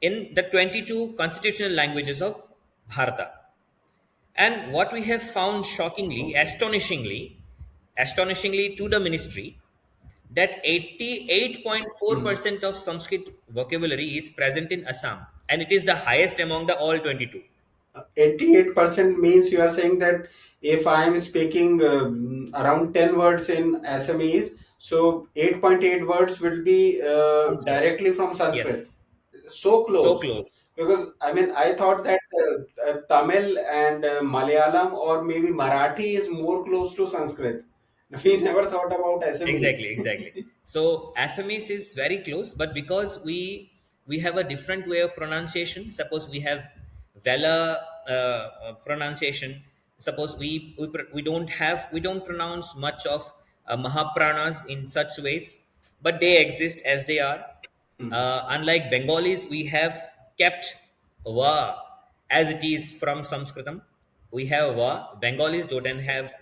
in the 22 constitutional languages of Bharata. And what we have found shockingly, Okay. astonishingly to the ministry, that Hmm. 88.4% of Sanskrit vocabulary is present in Assam, and it is the highest among the all 22. 88% means you are saying that if I am speaking around 10 words in Assamese, so 8.8 words will be Sanskrit. directly from Sanskrit. Yes, So so close. close. Because I mean, I thought that Tamil and Malayalam or maybe Marathi is more close to Sanskrit. We never thought about Assamese. Exactly, exactly. So Assamese is very close, but because we have a different way of pronunciation. Suppose we have Vela pronunciation. Suppose we don't pronounce much of Mahapranas in such ways, but they exist as they are. Hmm. Unlike Bengalis, we have kept va as it is from Sanskritam. We have va. Bengalis don't have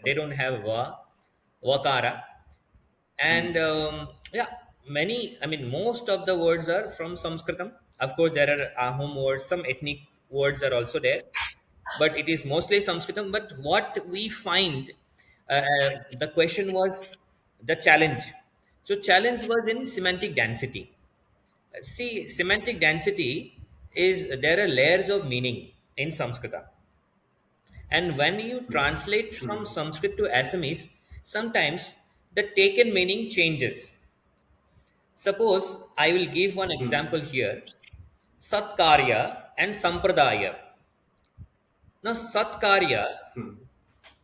va, vakara. And Hmm. yeah, most of the words are from Sanskritam. Of course, there are Ahom words, some ethnic words are also there, but it is mostly Sanskritam. But what we find, the question was the challenge. So challenge was in semantic density. See, semantic density is there are layers of meaning in Sanskrita, and when you translate from Hmm. Sanskrit to Assamese, sometimes the taken meaning changes. Suppose I will give one Hmm. example here: Satkarya and Sampradaya. Now, Satkarya Hmm.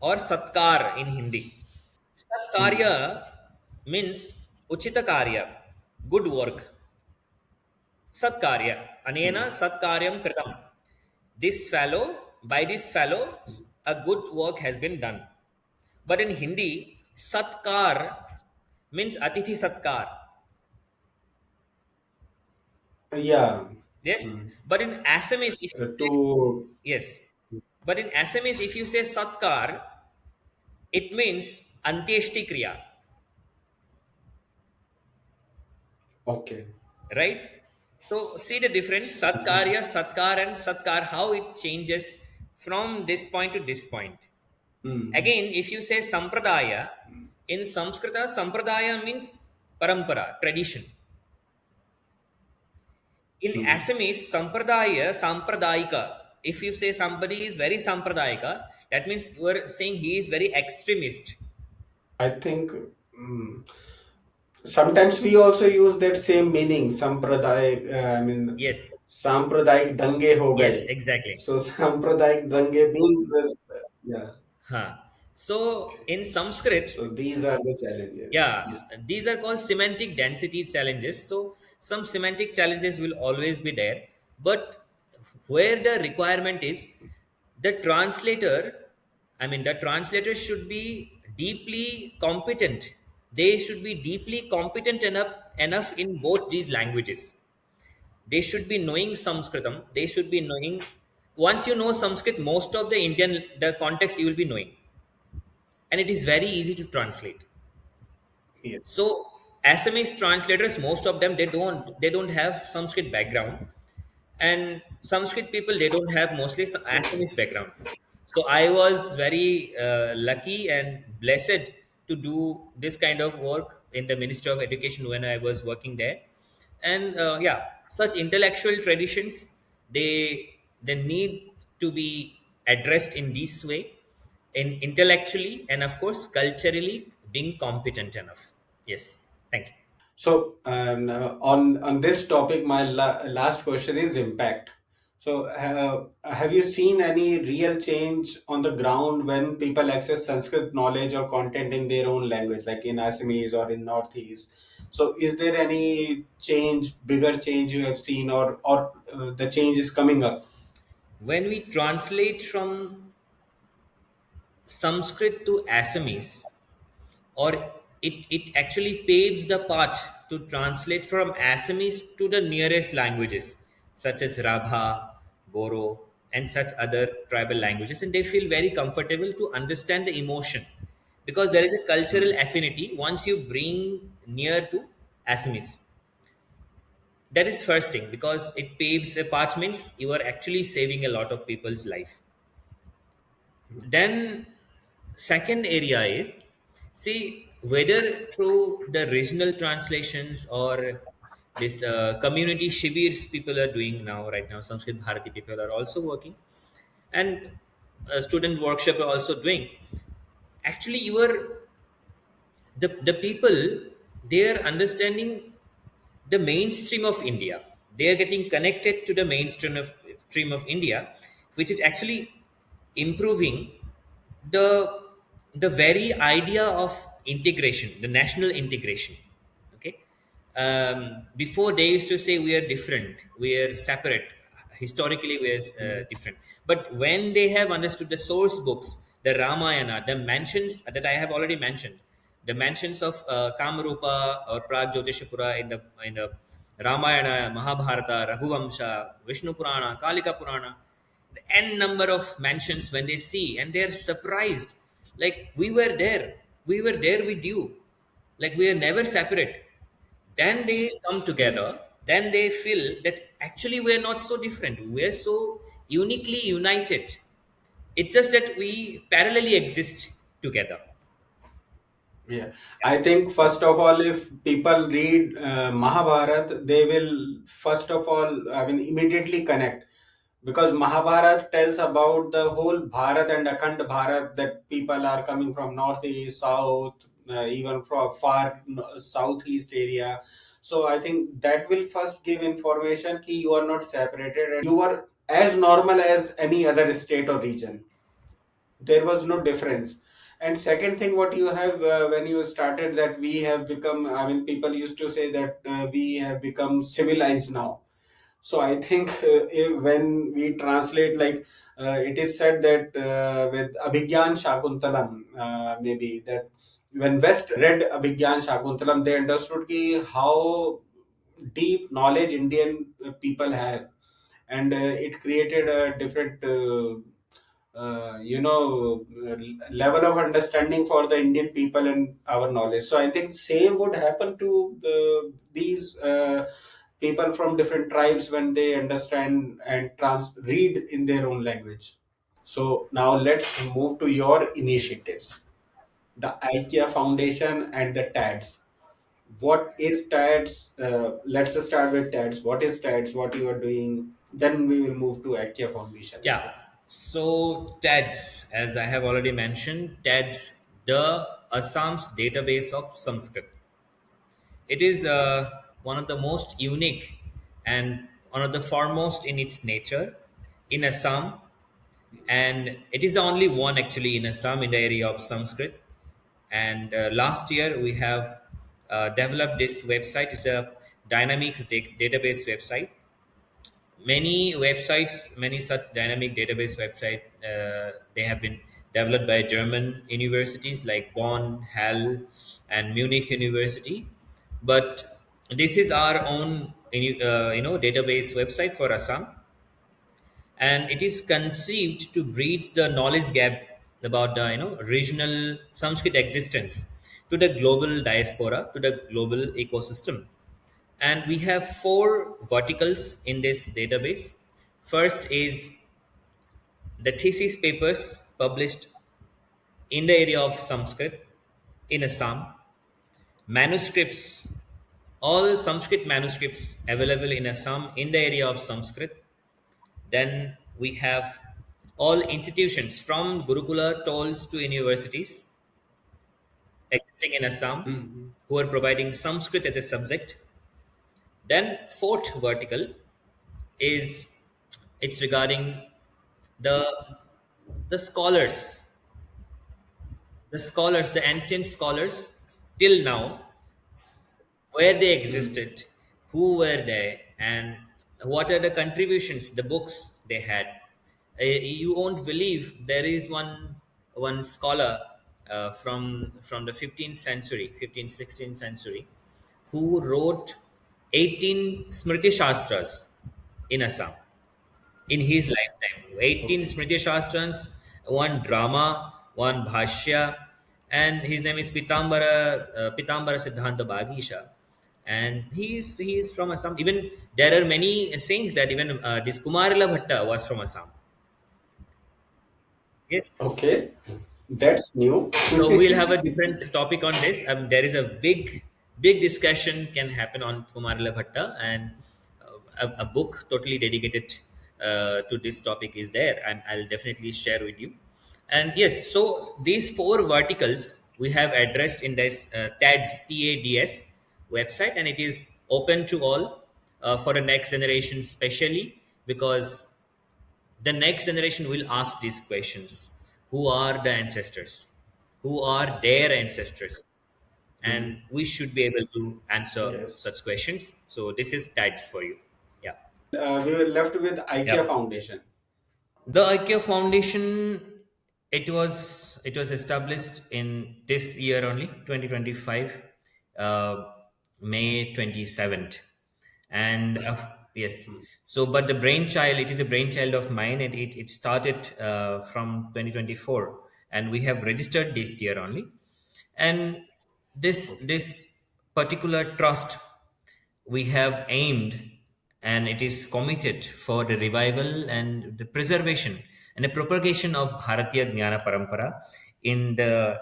or Satkar in Hindi. Hmm. Satkarya means Uchita Karya, good work. Satkarya, Anena Satkaryam Kritam. By this fellow, a good work has been done. But in Hindi, Satkar means Atithi Satkar. Yeah. Yes. Hmm. But in Assamese, if you say, To yes. But in Assamese, if you say Satkar, it means Antyeshti Kriya, okay. right? So see the difference: Satkarya, Satkar, and Satkar, how it changes from this point to this point. Hmm. Again, if you say Sampradaya, in Samskrita, Sampradaya means parampara, tradition. In Hmm. Assamese, Sampradayika. If you say somebody is very Sampradayika, that means you are saying he is very extremist. I think sometimes we also use that same meaning. Sampradayik. I mean, Yes, सांप्रदायिक दंगे हो गए. yes, exactly. So सांप्रदायिक दंगे means yeah. Huh. So Okay. in Sanskrit, So these are the challenges. yeah, Yeah. these are called semantic density challenges. So some semantic challenges will always be there, but where the requirement is, the translator, the translator should be deeply competent. They should be deeply competent enough in both these languages. They should be knowing Sanskritam. They should be knowing. Once you know Sanskrit, most of the context you will be knowing, and it is very easy to translate. Yes. So Assamese translators, most of them they don't have Sanskrit background, and Sanskrit people they don't have mostly some Assamese background. So I was very lucky and blessed to do this kind of work in the Ministry of Education when I was working there, and yeah, such intellectual traditions they need to be addressed in this way, in intellectually and of course culturally being competent enough. Yes, thank you. So on this topic, my last question is impact. So have you seen any real change on the ground when people access Sanskrit knowledge or content in their own language, like in Assamese or in Northeast? So is there any change, bigger change you have seen, or the change is coming up? When we translate from Sanskrit to Assamese, or it actually paves the path to translate from Assamese to the nearest languages, such as Rabha, Boro, and such other tribal languages. And they feel very comfortable to understand the emotion because there is a cultural Mm. affinity once you bring near to Assamese. That is first thing because it paves a path means you are actually saving a lot of people's life. Then second area is, see, whether through the regional translations or this community shibirs people are doing now, right now Sanskrit Bharati people are also working, and student workshop are also doing. Actually, you are the people, they are understanding the mainstream of India. They are getting connected to the mainstream of stream of India, which is actually improving the the very idea of integration, the national integration. Okay. Before they used to say we are different, we are separate. Historically, we are Mm. different. But when they have understood the source books, the Ramayana, the mentions that I have already mentioned, the mentions of Kamarupa or Pragjyotishpura in the Ramayana, Mahabharata, Raghuvamsha, Vishnu Purana, Kalika Purana, the n number of mentions when they see and they are surprised, like we were there with you, like we are never separate. Then they come Mm. together, then they feel that actually we're not so different, we're so uniquely united. It's just that we parallelly exist together. Yeah, I think first of all, if people read Mahabharat, they will first of all, I mean, immediately connect because Mahabharat tells about the whole Bharat and Akhand Bharat, that people are coming from northeast, south, even from far southeast area. So I think that will first give information ki you are not separated and you are as normal as any other state or region. There was no difference. And second thing, what you have when you started that we have become, I mean, people used to say that we have become civilized now. So I think when we translate, like it is said that with Abhigyan Shakuntalam, maybe that when West read Abhigyan Shakuntalam, they understood ki how deep knowledge Indian people have, and it created a different level of understanding for the Indian people and our knowledge. So I think same would happen to these people from different tribes when they understand and read in their own language. So now let's move to your Yes. initiatives, the IKEA Foundation and the TADS. What is TADS? Let's start with TADS. What is TADS? What you are doing? Then we will move to IKEA Foundation as Yeah. well. So TEDS, as I have already mentioned, TEDS, the Assam's database of Sanskrit. It is one of the most unique and one of the foremost in its nature in Assam, and it is the only one actually in Assam in the area of Sanskrit. And last year we have developed this website. It's a dynamics database website. Many websites, many such dynamic database website, they have been developed by German universities like Bonn, Halle, and Munich University. But this is our own, database website for Assam, and it is conceived to bridge the knowledge gap about the regional Sanskrit existence to the global diaspora, to the global ecosystem. And we have four verticals in this database. First is the thesis papers published in the area of Sanskrit in Assam, manuscripts, all Sanskrit manuscripts available in Assam in the area of Sanskrit. Then we have all institutions from Gurukula Tols to universities existing in Assam Mhm. who are providing Sanskrit as a subject. Then fourth vertical is, it's regarding the the scholars, the ancient scholars till now, where they Mm. existed, who were they, and what are the contributions, the books they had. You won't believe there is one scholar. from the 15th century, 15th, 16th century, who wrote 18 Smriti Shastras in Assam in his lifetime. 18 Okay. Smriti Shastrans, one drama, one bhashya, and his name is Pitambara Siddhanta Bhagisha. And he is from Assam. Even there are many sayings that even this Kumarila Bhatta was from Assam. Yes. Okay. That's new. So we'll have a different topic on this. There is a big discussion can happen on Kumarila Bhatta, and a book totally dedicated to this topic is there, and I'll definitely share with you. And yes, so these four verticals we have addressed in this TADS website, and it is open to all for the next generation, especially because the next generation will ask these questions: who are the ancestors, who are their ancestors, and we should be able to answer Yes. such questions. So this is tags for you. Yeah. We were left with IKEA Yep. Foundation. The IKEA Foundation, it was established in this year only, 2025, uh, May 27th, and yes. So, but the brainchild, it is a brainchild of mine. It started from 2024, and we have registered this year only, and this particular trust we have aimed, and it is committed for the revival and the preservation and the propagation of Bharatiya Jnana Parampara in the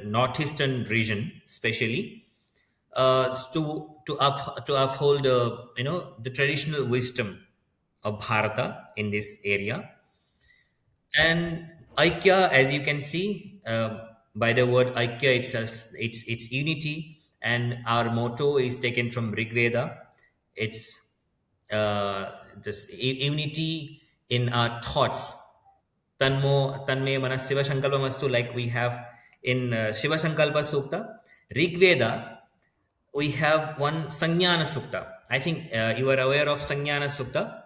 northeastern region, especially to uphold the the traditional wisdom of Bharata in this area. And Aikya, as you can see by the word Aikya itself, it's unity, and our motto is taken from Rig Veda. It's this unity in our thoughts. Tanme mana Shiva Sankalpamastu, like we have in Shiva Sankalpa Sukta. Rig Veda, we have one Sanjnana Sukta. I think you are aware of Sanjnana Sukta.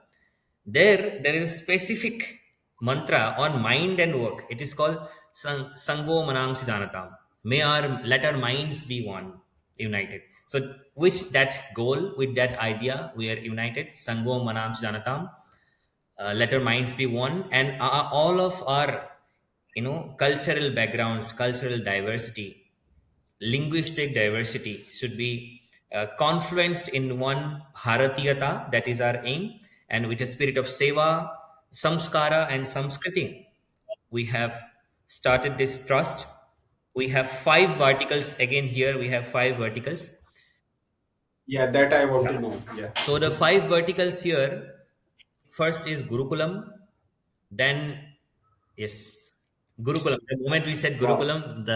There is a specific mantra on mind and work. It is called Sangvo Manamsi Janatam. Let our minds be one, united. So with that goal, with that idea, we are united. Sangvo Manamsi Janatam. Let our minds be one, and all of our cultural backgrounds, cultural diversity, linguistic diversity should be confluenced in one Bharatiyata, that is our aim, and with a spirit of seva, samskara, and samskriti. We have started this trust. We have five verticals. Again, here we have five verticals. Yeah, that I want to Yeah. know. Yeah. So the five verticals here, first is Gurukulam, then yes, Gurukulam. The moment we said Wow. Gurukulam,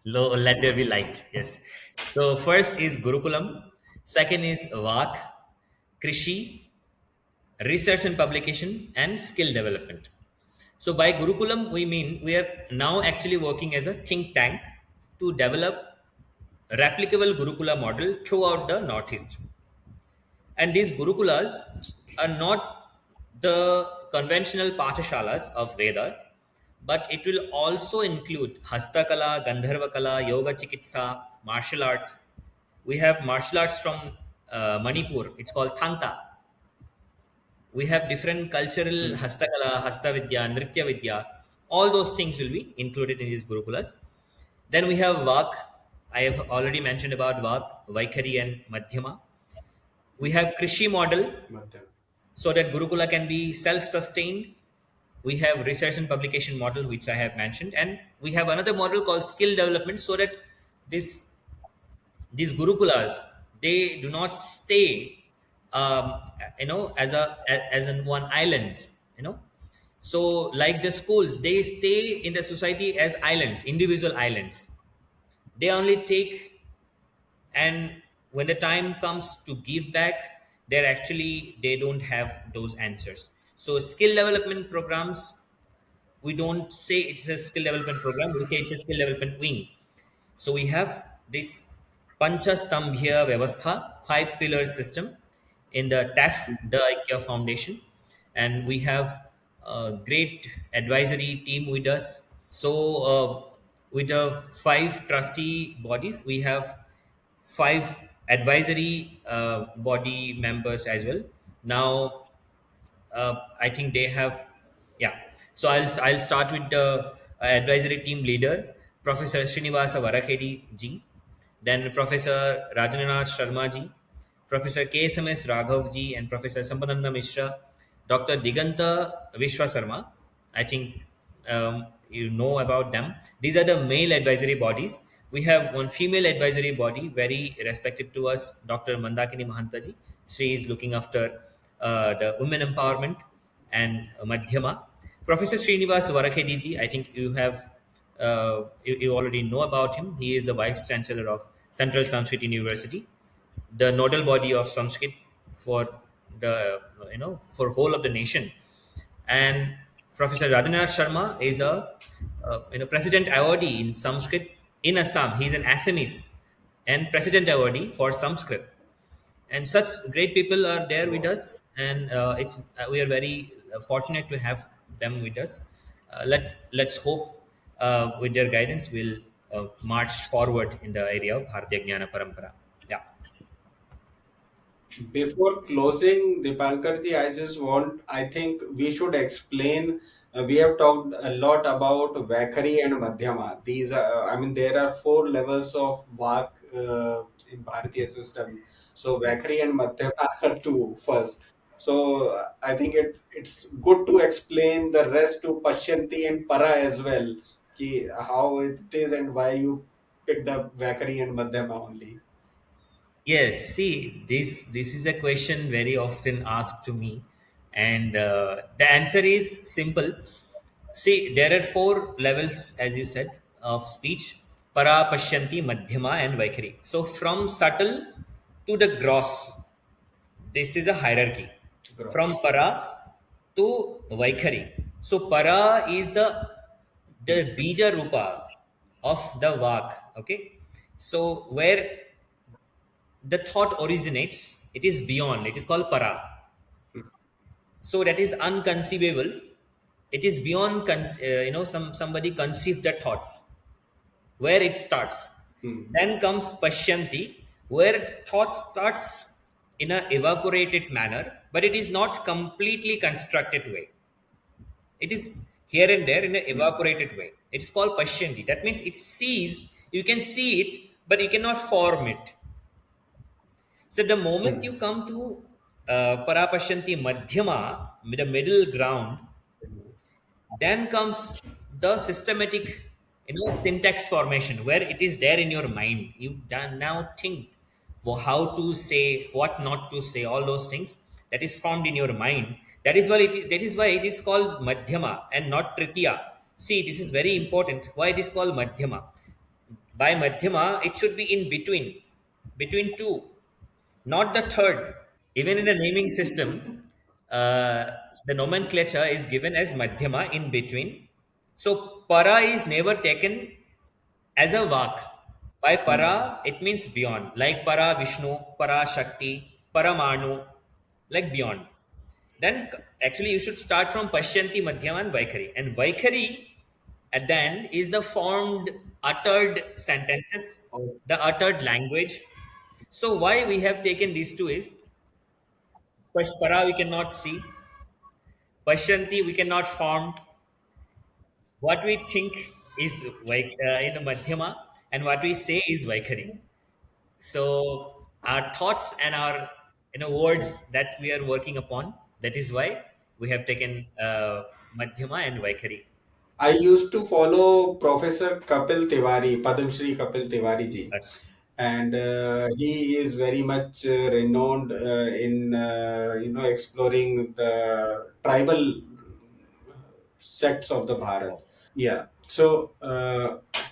low let there be light. Yes. So first is Gurukulam, second is Vak, Krishi, research and publication, and skill development. So by Gurukulam, we mean we are now actually working as a think tank to develop replicable Gurukula model throughout the Northeast. And these Gurukulas are not the conventional Pathashalas of Veda, but it will also include Hastakala, Gandharvakala, Yoga Chikitsa, martial arts. We have martial arts from Manipur, it's called Thangta. We have different cultural Hastakala, Hastavidya, Nritya Vidya. All those things will be included in these Gurukulas. Then we have Vak. I have already mentioned about Vak, Vaikhari, and Madhyama. We have Krishi model, Madhyam. so that Gurukula can be self-sustained. We have research and publication model, which I have mentioned, and we have another model called skill development, so that this these Gurukulas, they do not stay, as in one island, you know. So like the schools, they stay in the society as islands, individual islands. They only take, and when the time comes to give back, they don't have those answers. So skill development programs, we don't say it's a skill development program, we say it's a skill development wing. So we have this panchastambhya vyavastha, five pillar system in the TAF, the IKEA Foundation, and we have a great advisory team with us. So, with the five trustee bodies, we have five advisory body members as well. Now, I think they have, yeah. So I'll start with the advisory team leader, Professor Srinivasa Varakedi ji, then Professor Rajanath Sharma ji, Professor KSMS Raghav ji, and Professor Sampananda Mishra, Dr. Diganta Vishwa Sarma. I think you know about them. These are the male advisory bodies. We have one female advisory body, very respected to us, Dr. Mandakini Mahantaji. She is looking after the women empowerment and Madhyama. Professor Srinivas Varakhediji, I think you already know about him. He is the Vice Chancellor of Central Sanskrit University, the nodal body of Sanskrit for the for whole of the nation. And Professor Radhanath Sharma is a president awardee in Sanskrit in Assam. He is an Assamese and president awardee for Sanskrit, and such great people are there with Wow. us, and it's we are very fortunate to have them with us. Let's hope with their guidance we'll march forward in the area of Bharatiya Jnana Parampara. Yeah. Before closing, Dipankarji, I think we should explain. We have talked a lot about Vakari and Madhyama. These are, I mean, there are four levels of Vak in Bharatiya system. So Vakari and Madhyama are two first. So I think it's good to explain the rest to Pashyanti and Para as well. Ki how it is and why you picked up Vakari and Madhyama only. Yes, see, this is a question very often asked to me, and the answer is simple. See, there are four levels, as you said, of speech: para, pashyanti, madhyama, and vaikhari. So, from subtle to the gross, this is a hierarchy. From Gross. para to vaikhari. So, para is the bija rupa of the vak. Okay, so where the thought originates, it is beyond, it is called para. So that is unconceivable. It is beyond somebody conceived the thoughts, where it starts. Hmm. Then comes pashyanti, where thought starts in a evaporated manner, but it is not completely constructed way. It is here and there in an evaporated way. It's called pashyanti. That means it sees, you can see it, but you cannot form it. So the moment you Hmm. come to Parapashyanti Madhyama, the middle ground, then comes the systematic, syntax formation where it is there in your mind. You now think how to say, what not to say, all those things that is formed in your mind. That is why it is called Madhyama and not Tritiya. See, this is very important. Why it is called Madhyama? By Madhyama, it should be in between two, not the third. Even in the naming system, the nomenclature is given as madhyama in between. So para is never taken as a vak. By para, it means beyond, like para Vishnu, para Shakti, paramanu, like beyond. Then actually you should start from Pashyanti, Madhyama, and Vaikhari. And Vaikhari at the end is the formed, uttered sentences, Oh. the uttered language. So why we have taken these two is Para we cannot see, Pashyanti we cannot form. What we think is in the Madhyama, and what we say is Vaikhari. So our thoughts and our words that we are working upon. That is why we have taken Madhyama and Vaikhari. I used to follow Professor Kapil Tiwari, Padam Shri Kapil Tiwari ji, That's and he is very much renowned in exploring the tribal sects of the Bharat. Yeah. So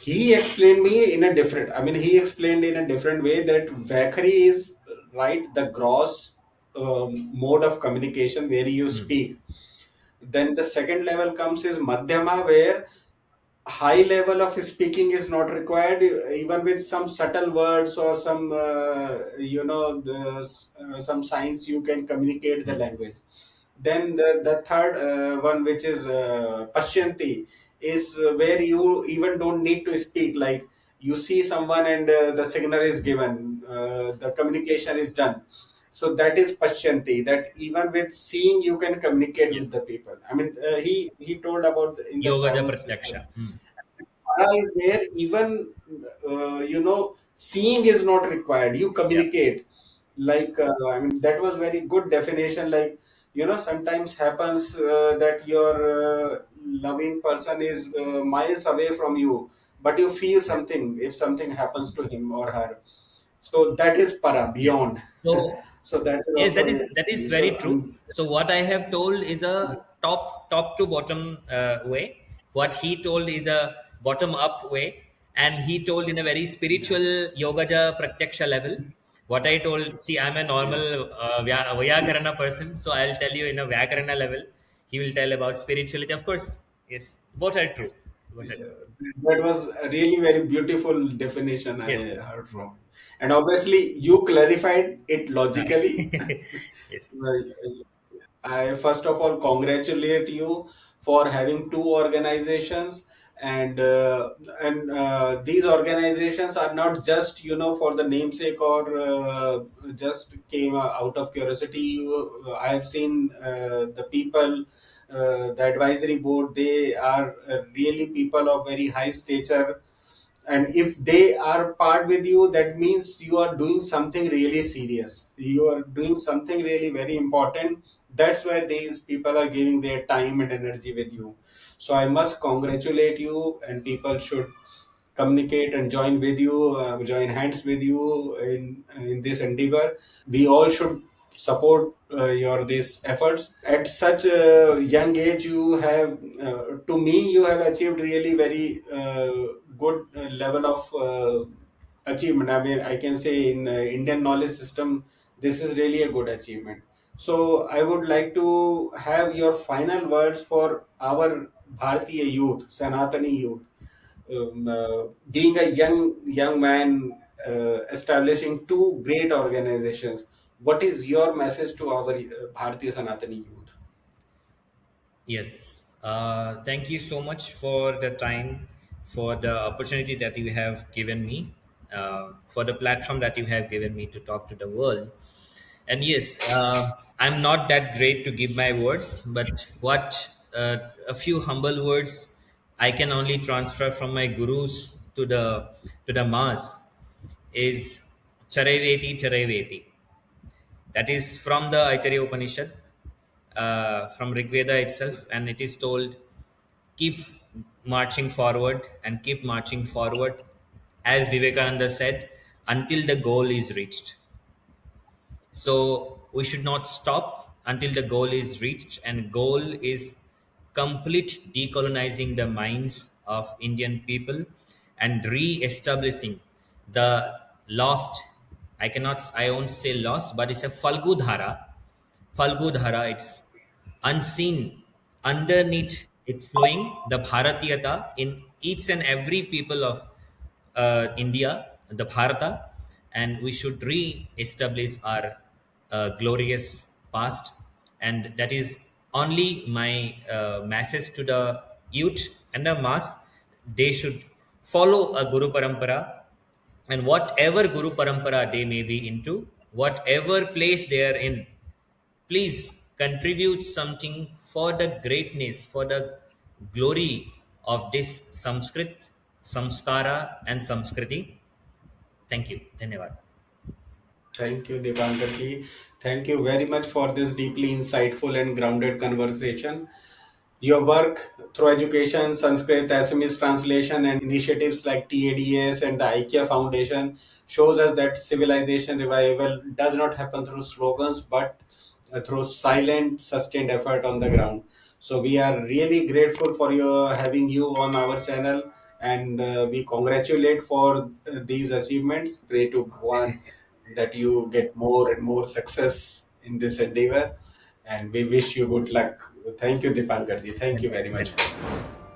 he explained me in a different. I mean, he explained in a different way that Vakari is right the gross mode of communication where you speak. Then the second level comes is Madhyama, where high level of speaking is not required, even with some subtle words or some some signs you can communicate the language. Then the third one, which is Pashyanti, is where you even don't need to speak. Like you see someone and the signal is given, the communication is done. So that is Pashyanti, that even with seeing you can communicate with Yes. the people. I mean, he told about in the Yogaja travel Pratyaksha. system. Hmm. Is where even seeing is not required, you Yeah. communicate. Like I mean, that was very good definition. Like sometimes happens that your loving person is miles away from you, but you feel Yeah. something if something happens to him or her. So that is para Yes. beyond. So So that is yes, also that is very so I true. mean, So what I have told is a top to bottom way. What he told is a bottom up way, and he told in a very yeah, spiritual yogaja pratyaksha level. What I told, see, I'm a yeah. normal Vyakarana person, so I'll tell you in a Vyakarana level. He will tell about spirituality. Of course, yes, both are true. Both are true. Yeah, that was a really very beautiful definition I Yes. heard from. And obviously, you clarified it logically. Yes. Well, I first of all congratulate you for having two organizations, and these organizations are not just for the namesake or just came out of curiosity. I have seen the people, the advisory board. They are really people of very high stature, and if they are part with you, that means you are doing something really serious, you are doing something really very important. That's why these people are giving their time and energy with you. So I must congratulate you, and people should communicate and join with you, join hands with you in this endeavor. We all should support your these efforts. At such a young age, you have to me you have achieved really very good level of achievement. I mean, I can say in Indian knowledge system, this is really a good achievement. So I would like to have your final words for our Bharatiya youth, Sanatani youth, being a young man, establishing two great organizations. What is your message to our Bharatiya Sanatani youth? Yes. Thank you so much for the time, for the opportunity that you have given me, for the platform that you have given me to talk to the world. And yes, I'm not that great to give my words, but what a few humble words I can only transfer from my gurus to the mass is Charayveti Charayveti. That is from the Aitareya Upanishad, from Rigveda itself, and it is told, keep marching forward and keep marching forward, as Vivekananda said, until the goal is reached. So we should not stop until the goal is reached, and goal is complete decolonizing the minds of Indian people and re-establishing the lost. I won't say lost, but it's a Falgudhara, it's unseen. Underneath, it's flowing the Bharatiyata in each and every people of India, the Bharata, and we should re-establish our glorious past. And that is only my message to the youth and the mass. They should follow a Guru Parampara, and whatever Guru Parampara they may be into, whatever place they are in, please contribute something for the greatness, for the glory of this Sanskrit, Samskara, and Samskriti. Thank you. Dhanyavad. Thank you, Dipankar. Thank you very much for this deeply insightful and grounded conversation. Your work through education, Sanskrit, Assamese translation, and initiatives like TADS and the IKEA Foundation shows us that civilization revival does not happen through slogans, but through silent, sustained effort on the ground. So we are really grateful for your having you on our channel, and we congratulate for these achievements. Pray to Bhagwan that you get more and more success in this endeavor, and we wish you good luck. Thank you, Dipankarji. Thank you very much for Dhanyavad. this.